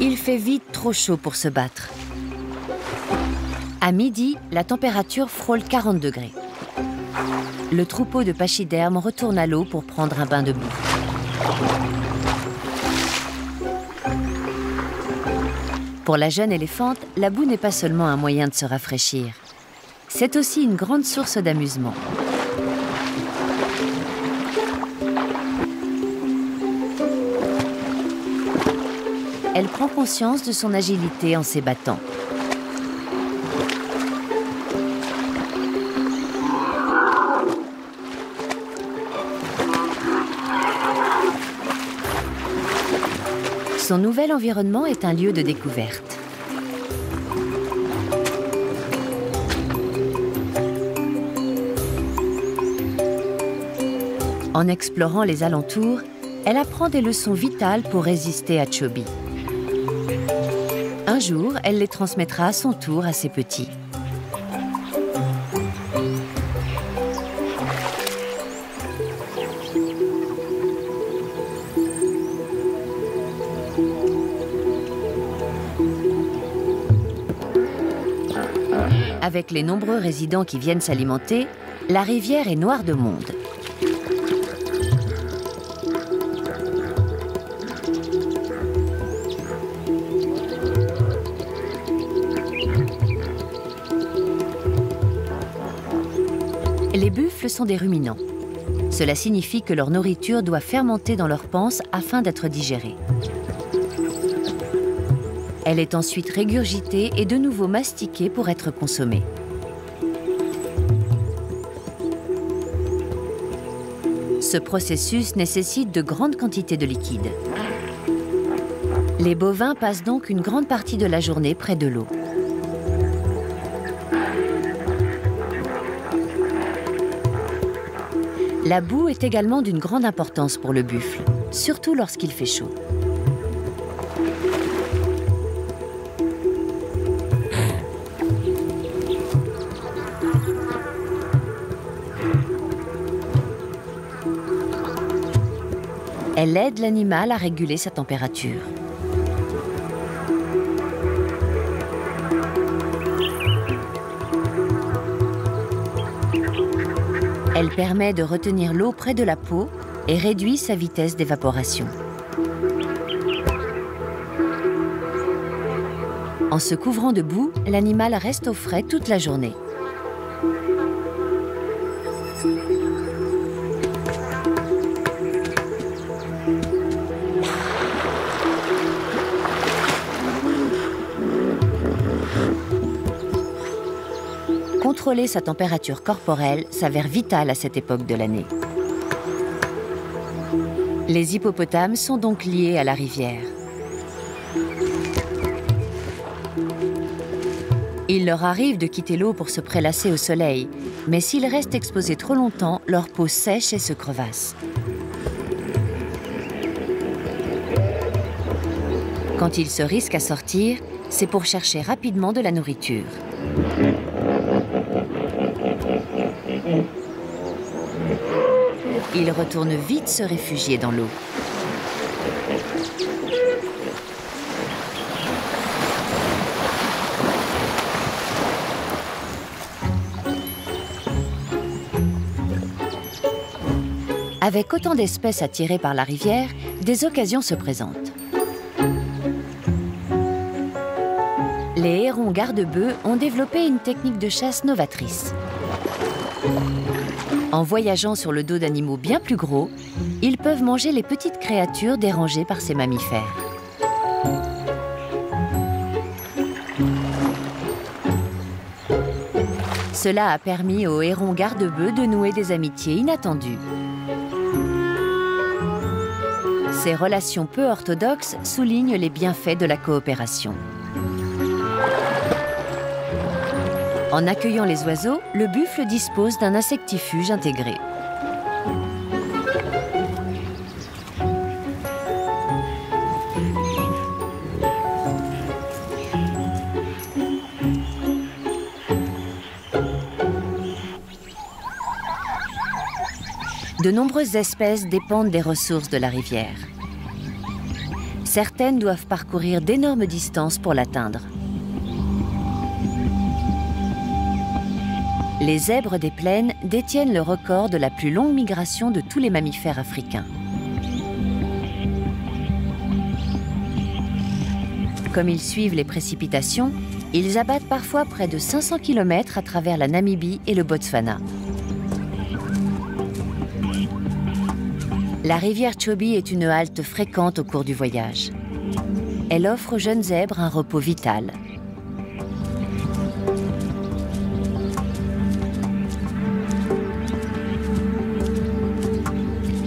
Il fait vite trop chaud pour se battre. À midi, la température frôle 40 degrés. Le troupeau de pachydermes retourne à l'eau pour prendre un bain de boue. Pour la jeune éléphante, la boue n'est pas seulement un moyen de se rafraîchir. C'est aussi une grande source d'amusement. Elle prend conscience de son agilité en s'ébattant. Son nouvel environnement est un lieu de découverte. En explorant les alentours, elle apprend des leçons vitales pour résister à Chobi. Un jour, elle les transmettra à son tour à ses petits. Avec les nombreux résidents qui viennent s'alimenter, la rivière est noire de monde. Les buffles sont des ruminants. Cela signifie que leur nourriture doit fermenter dans leur panse afin d'être digérée. Elle est ensuite régurgitée et de nouveau mastiquée pour être consommée. Ce processus nécessite de grandes quantités de liquide. Les bovins passent donc une grande partie de la journée près de l'eau. La boue est également d'une grande importance pour le buffle, surtout lorsqu'il fait chaud. Elle aide l'animal à réguler sa température. Elle permet de retenir l'eau près de la peau et réduit sa vitesse d'évaporation. En se couvrant de boue, l'animal reste au frais toute la journée. Contrôler sa température corporelle s'avère vital à cette époque de l'année. Les hippopotames sont donc liés à la rivière. Il leur arrive de quitter l'eau pour se prélasser au soleil, mais s'ils restent exposés trop longtemps, leur peau sèche et se crevasse. Quand ils se risquent à sortir, c'est pour chercher rapidement de la nourriture. Ils retournent vite se réfugier dans l'eau. Avec autant d'espèces attirées par la rivière, des occasions se présentent. Les hérons garde-bœufs ont développé une technique de chasse novatrice. En voyageant sur le dos d'animaux bien plus gros, ils peuvent manger les petites créatures dérangées par ces mammifères. Cela a permis aux hérons garde-bœufs de nouer des amitiés inattendues. Ces relations peu orthodoxes soulignent les bienfaits de la coopération. En accueillant les oiseaux, le buffle dispose d'un insectifuge intégré. De nombreuses espèces dépendent des ressources de la rivière. Certaines doivent parcourir d'énormes distances pour l'atteindre. Les zèbres des plaines détiennent le record de la plus longue migration de tous les mammifères africains. Comme ils suivent les précipitations, ils abattent parfois près de 500 km à travers la Namibie et le Botswana. La rivière Chobe est une halte fréquente au cours du voyage. Elle offre aux jeunes zèbres un repos vital.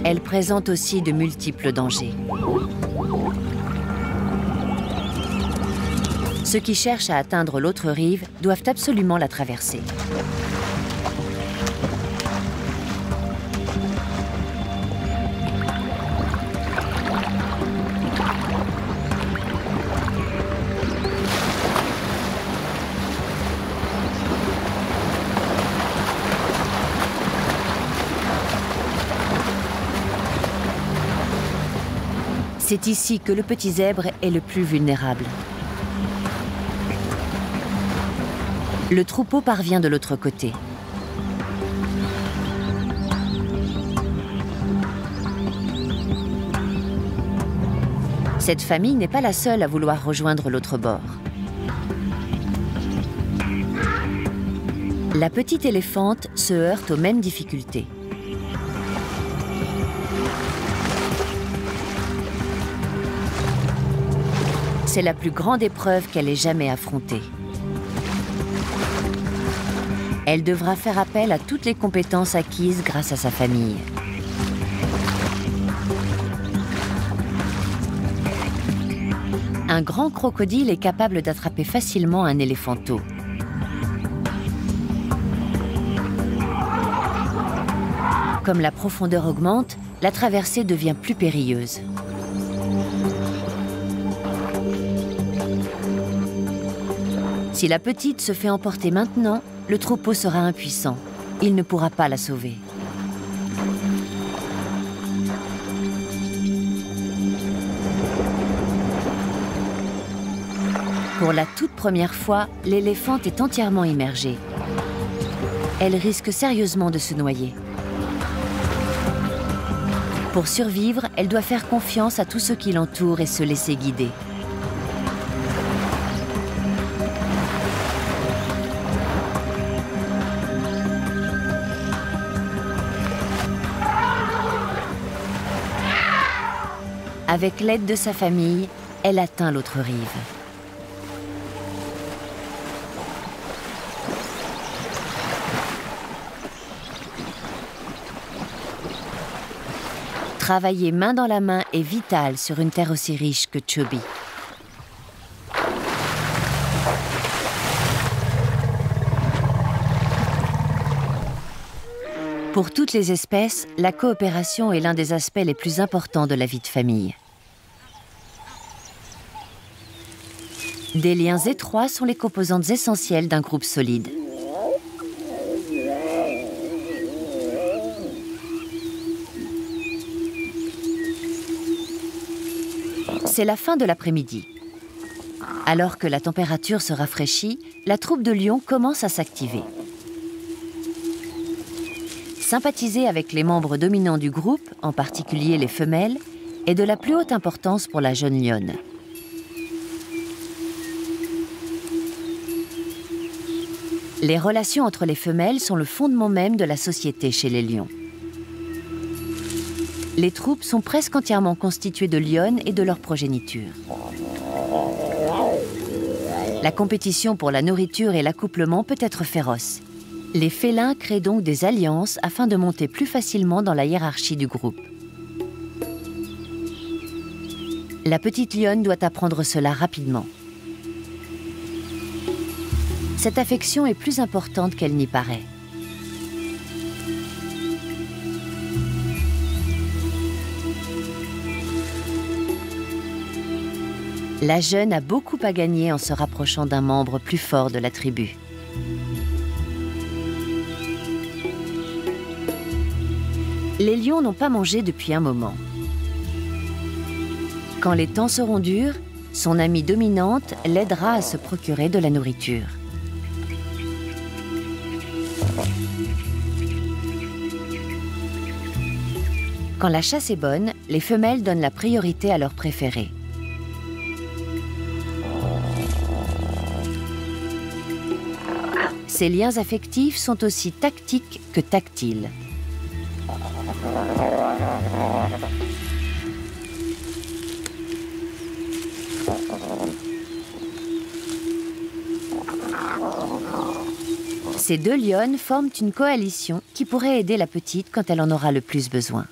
Elle présente aussi de multiples dangers. Ceux qui cherchent à atteindre l'autre rive doivent absolument la traverser. C'est ici que le petit zèbre est le plus vulnérable. Le troupeau parvient de l'autre côté. Cette famille n'est pas la seule à vouloir rejoindre l'autre bord. La petite éléphante se heurte aux mêmes difficultés. C'est la plus grande épreuve qu'elle ait jamais affrontée. Elle devra faire appel à toutes les compétences acquises grâce à sa famille. Un grand crocodile est capable d'attraper facilement un éléphanteau. Comme la profondeur augmente, la traversée devient plus périlleuse. Si la petite se fait emporter maintenant, le troupeau sera impuissant. Il ne pourra pas la sauver. Pour la toute première fois, l'éléphante est entièrement immergée. Elle risque sérieusement de se noyer. Pour survivre, elle doit faire confiance à tous ceux qui l'entourent et se laisser guider. Avec l'aide de sa famille, elle atteint l'autre rive. Travailler main dans la main est vital sur une terre aussi riche que Chobe. Pour toutes les espèces, la coopération est l'un des aspects les plus importants de la vie de famille. Des liens étroits sont les composantes essentielles d'un groupe solide. C'est la fin de l'après-midi. Alors que la température se rafraîchit, la troupe de lions commence à s'activer. Sympathiser avec les membres dominants du groupe, en particulier les femelles, est de la plus haute importance pour la jeune lionne. Les relations entre les femelles sont le fondement même de la société chez les lions. Les troupes sont presque entièrement constituées de lionnes et de leur progéniture. La compétition pour la nourriture et l'accouplement peut être féroce. Les félins créent donc des alliances afin de monter plus facilement dans la hiérarchie du groupe. La petite lionne doit apprendre cela rapidement. Cette affection est plus importante qu'elle n'y paraît. La jeune a beaucoup à gagner en se rapprochant d'un membre plus fort de la tribu. Les lions n'ont pas mangé depuis un moment. Quand les temps seront durs, son amie dominante l'aidera à se procurer de la nourriture. Quand la chasse est bonne, les femelles donnent la priorité à leur préféré. Ces liens affectifs sont aussi tactiques que tactiles. Ces deux lionnes forment une coalition qui pourrait aider la petite quand elle en aura le plus besoin.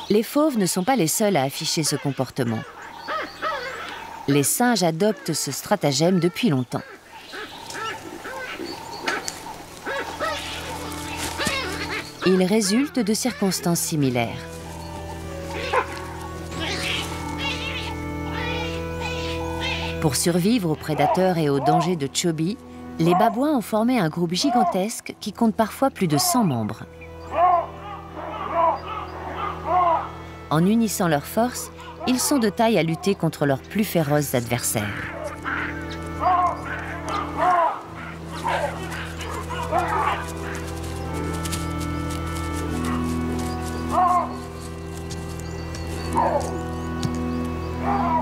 Les fauves ne sont pas les seuls à afficher ce comportement. Les singes adoptent ce stratagème depuis longtemps. Il résulte de circonstances similaires. Pour survivre aux prédateurs et aux dangers de Chobi, les babouins ont formé un groupe gigantesque qui compte parfois plus de 100 membres. En unissant leurs forces, ils sont de taille à lutter contre leurs plus féroces adversaires.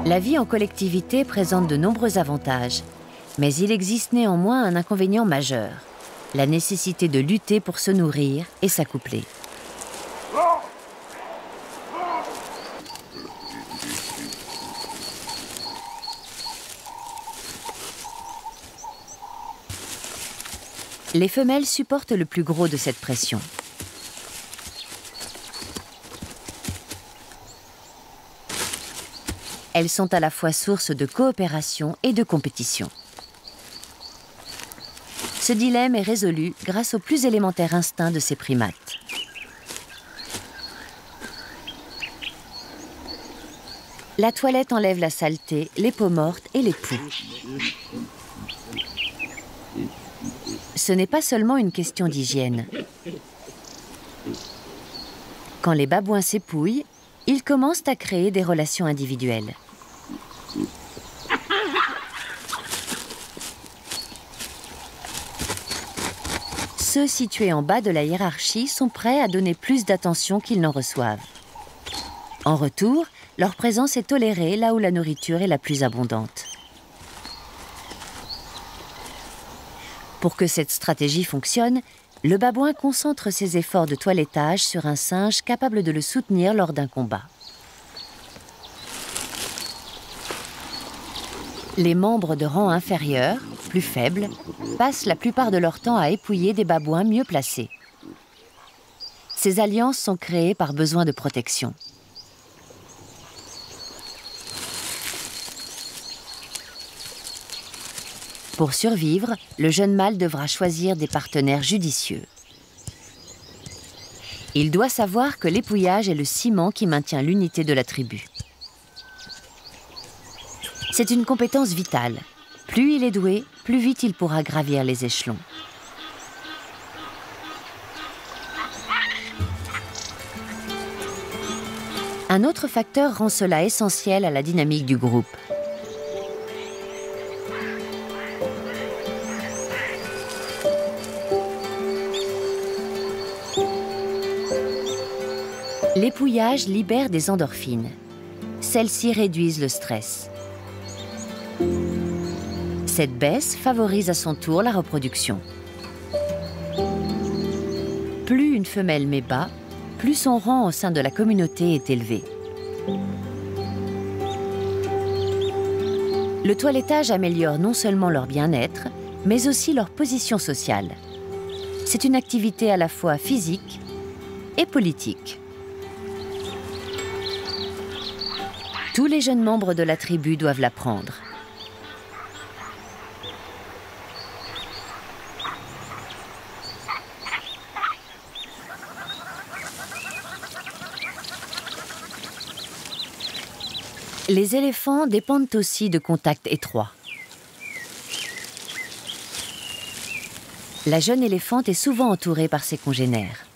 La vie en collectivité présente de nombreux avantages, mais il existe néanmoins un inconvénient majeur, la nécessité de lutter pour se nourrir et s'accoupler. Les femelles supportent le plus gros de cette pression. Elles sont à la fois source de coopération et de compétition. Ce dilemme est résolu grâce au plus élémentaire instinct de ces primates. La toilette enlève la saleté, les peaux mortes et les poux. Ce n'est pas seulement une question d'hygiène. Quand les babouins s'épouillent, ils commencent à créer des relations individuelles. Ceux situés en bas de la hiérarchie sont prêts à donner plus d'attention qu'ils n'en reçoivent. En retour, leur présence est tolérée là où la nourriture est la plus abondante. Pour que cette stratégie fonctionne, le babouin concentre ses efforts de toilettage sur un singe capable de le soutenir lors d'un combat. Les membres de rang inférieur, plus faibles, passent la plupart de leur temps à épouiller des babouins mieux placés. Ces alliances sont créées par besoin de protection. Pour survivre, le jeune mâle devra choisir des partenaires judicieux. Il doit savoir que l'épouillage est le ciment qui maintient l'unité de la tribu. C'est une compétence vitale. Plus il est doué, plus vite il pourra gravir les échelons. Un autre facteur rend cela essentiel à la dynamique du groupe. L'épouillage libère des endorphines. Celles-ci réduisent le stress. Cette baisse favorise à son tour la reproduction. Plus une femelle met bas, plus son rang au sein de la communauté est élevé. Le toilettage améliore non seulement leur bien-être, mais aussi leur position sociale. C'est une activité à la fois physique et politique. Tous les jeunes membres de la tribu doivent l'apprendre. Les éléphants dépendent aussi de contacts étroits. La jeune éléphante est souvent entourée par ses congénères.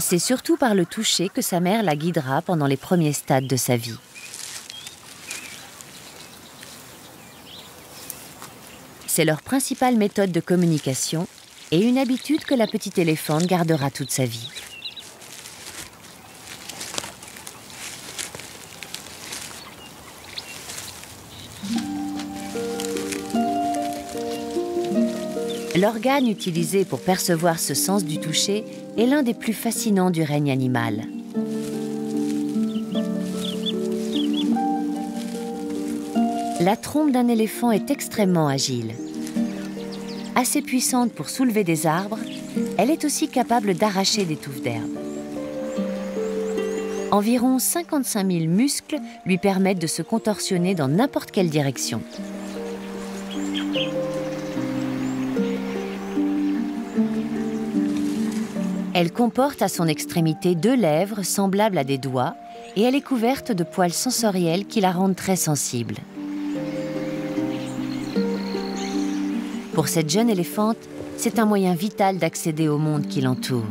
C'est surtout par le toucher que sa mère la guidera pendant les premiers stades de sa vie. C'est leur principale méthode de communication et une habitude que la petite éléphante gardera toute sa vie. L'organe utilisé pour percevoir ce sens du toucher est l'un des plus fascinants du règne animal. La trompe d'un éléphant est extrêmement agile. Assez puissante pour soulever des arbres, elle est aussi capable d'arracher des touffes d'herbe. Environ 55 000 muscles lui permettent de se contorsionner dans n'importe quelle direction. Elle comporte à son extrémité 2 lèvres semblables à des doigts et elle est couverte de poils sensoriels qui la rendent très sensible. Pour cette jeune éléphante, c'est un moyen vital d'accéder au monde qui l'entoure.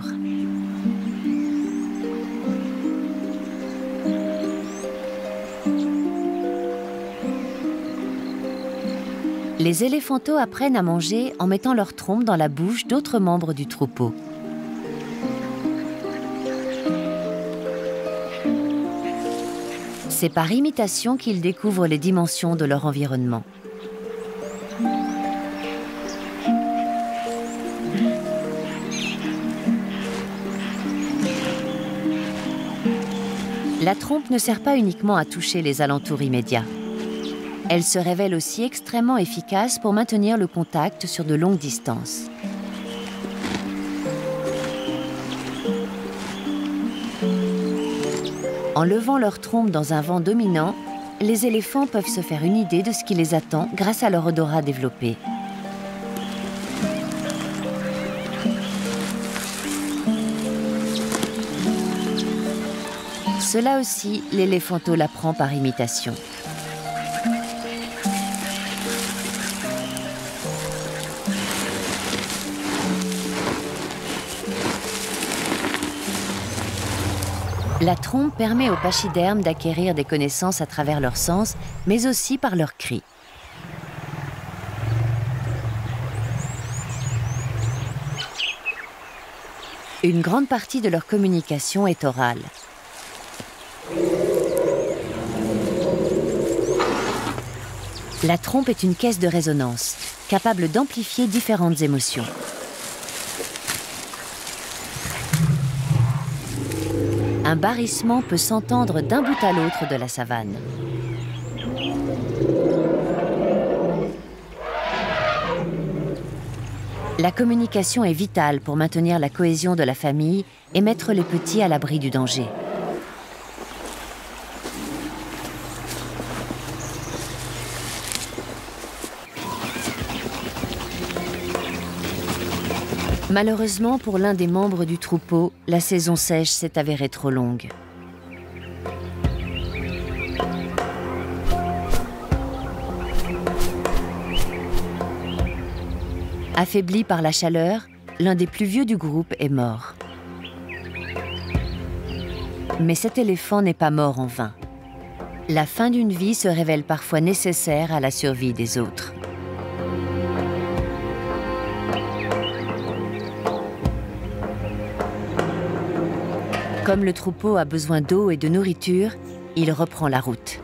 Les éléphantos apprennent à manger en mettant leur trompe dans la bouche d'autres membres du troupeau. C'est par imitation qu'ils découvrent les dimensions de leur environnement. La trompe ne sert pas uniquement à toucher les alentours immédiats. Elle se révèle aussi extrêmement efficace pour maintenir le contact sur de longues distances. En levant leur trompe dans un vent dominant, les éléphants peuvent se faire une idée de ce qui les attend grâce à leur odorat développé. Cela aussi, l'éléphanto l'apprend par imitation. La trompe permet aux pachydermes d'acquérir des connaissances à travers leurs sens, mais aussi par leurs cris. Une grande partie de leur communication est orale. La trompe est une caisse de résonance, capable d'amplifier différentes émotions. Un barrissement peut s'entendre d'un bout à l'autre de la savane. La communication est vitale pour maintenir la cohésion de la famille et mettre les petits à l'abri du danger. Malheureusement, pour l'un des membres du troupeau, la saison sèche s'est avérée trop longue. Affaibli par la chaleur, l'un des plus vieux du groupe est mort. Mais cet éléphant n'est pas mort en vain. La fin d'une vie se révèle parfois nécessaire à la survie des autres. Comme le troupeau a besoin d'eau et de nourriture, il reprend la route.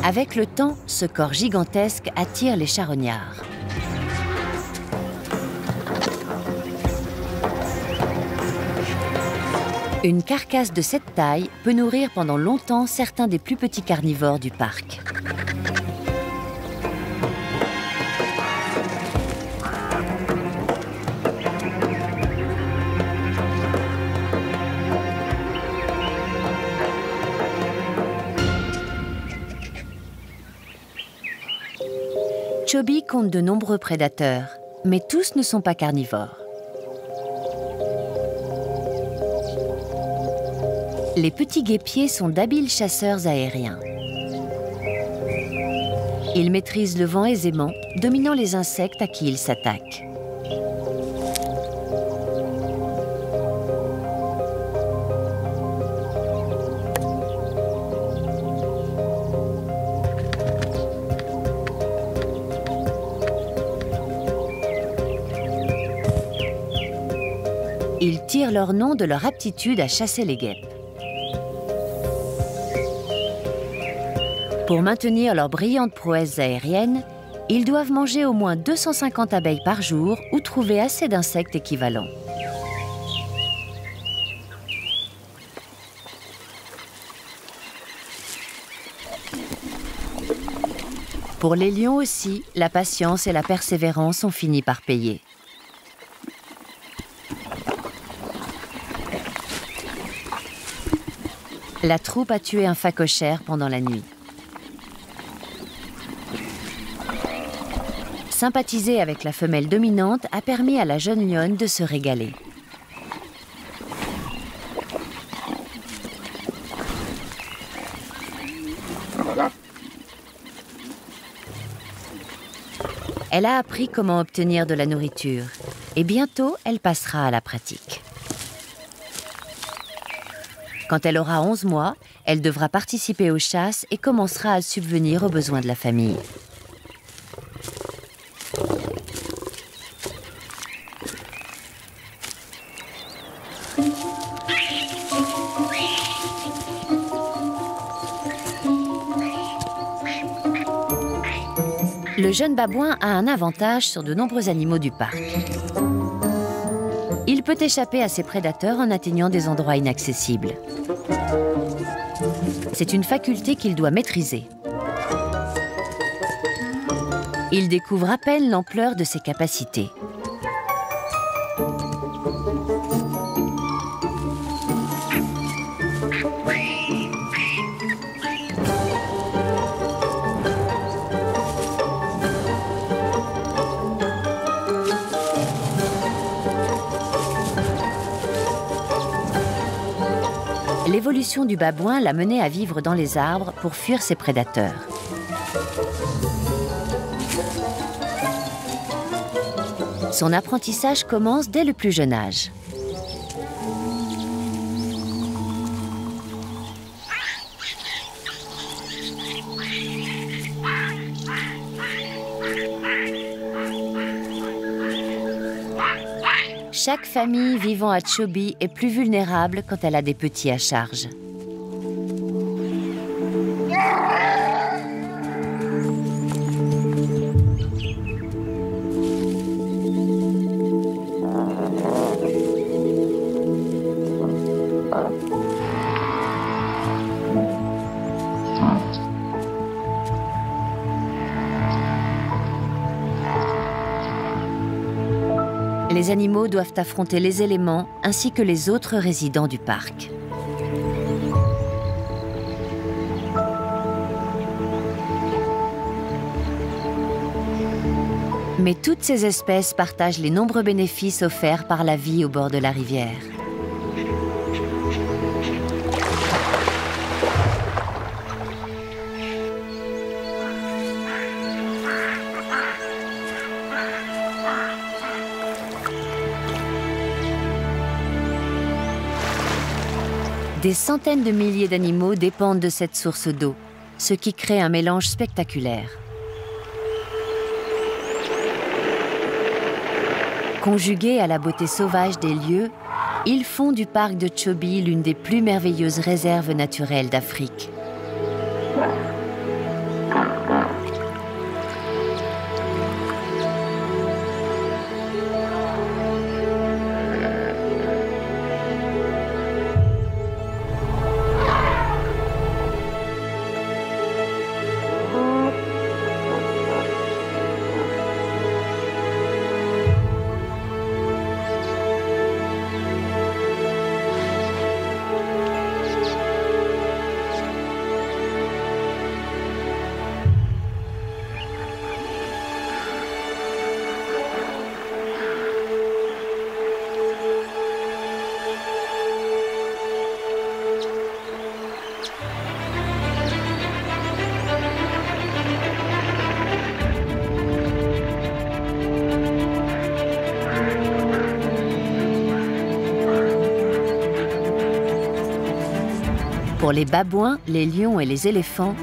Avec le temps, ce corps gigantesque attire les charognards. Une carcasse de cette taille peut nourrir pendant longtemps certains des plus petits carnivores du parc. Chobi compte de nombreux prédateurs, mais tous ne sont pas carnivores. Les petits guêpiers sont d'habiles chasseurs aériens. Ils maîtrisent le vent aisément, dominant les insectes à qui ils s'attaquent. Ils tirent leur nom de leur aptitude à chasser les guêpes. Pour maintenir leurs brillantes prouesses aériennes, ils doivent manger au moins 250 abeilles par jour ou trouver assez d'insectes équivalents. Pour les lions aussi, la patience et la persévérance ont fini par payer. La troupe a tué un phacochère pendant la nuit. Sympathiser avec la femelle dominante a permis à la jeune lionne de se régaler. Elle a appris comment obtenir de la nourriture et bientôt elle passera à la pratique. Quand elle aura 11 mois, elle devra participer aux chasses et commencera à subvenir aux besoins de la famille. Le jeune babouin a un avantage sur de nombreux animaux du parc. Il peut échapper à ses prédateurs en atteignant des endroits inaccessibles. C'est une faculté qu'il doit maîtriser. Il découvre à peine l'ampleur de ses capacités. L'évolution du babouin l'a mené à vivre dans les arbres pour fuir ses prédateurs. Son apprentissage commence dès le plus jeune âge. Chaque famille vivant à Chobe est plus vulnérable quand elle a des petits à charge. Les animaux doivent affronter les éléments ainsi que les autres résidents du parc. Mais toutes ces espèces partagent les nombreux bénéfices offerts par la vie au bord de la rivière. Des centaines de milliers d'animaux dépendent de cette source d'eau, ce qui crée un mélange spectaculaire. Conjugués à la beauté sauvage des lieux, ils font du parc de Chobe l'une des plus merveilleuses réserves naturelles d'Afrique. Pour les babouins, les lions et les éléphants,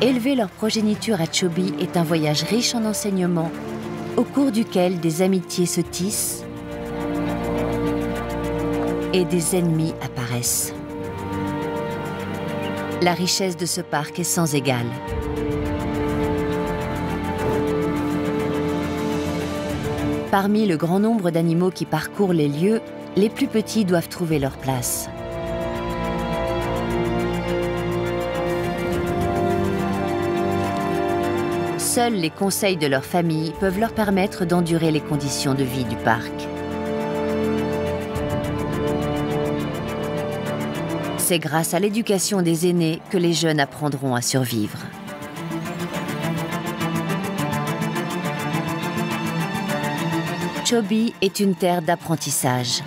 élever leur progéniture à Chobe est un voyage riche en enseignements, au cours duquel des amitiés se tissent et des ennemis apparaissent. La richesse de ce parc est sans égale. Parmi le grand nombre d'animaux qui parcourent les lieux, les plus petits doivent trouver leur place. Seuls les conseils de leur famille peuvent leur permettre d'endurer les conditions de vie du parc. C'est grâce à l'éducation des aînés que les jeunes apprendront à survivre. Chobe est une terre d'apprentissage.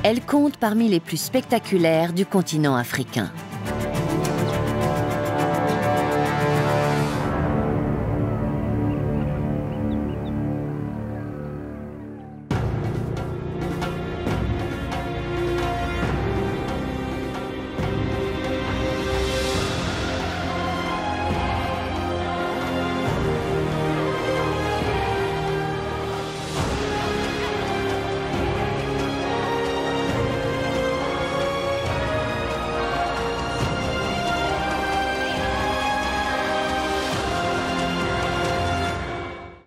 Elle compte parmi les plus spectaculaires du continent africain.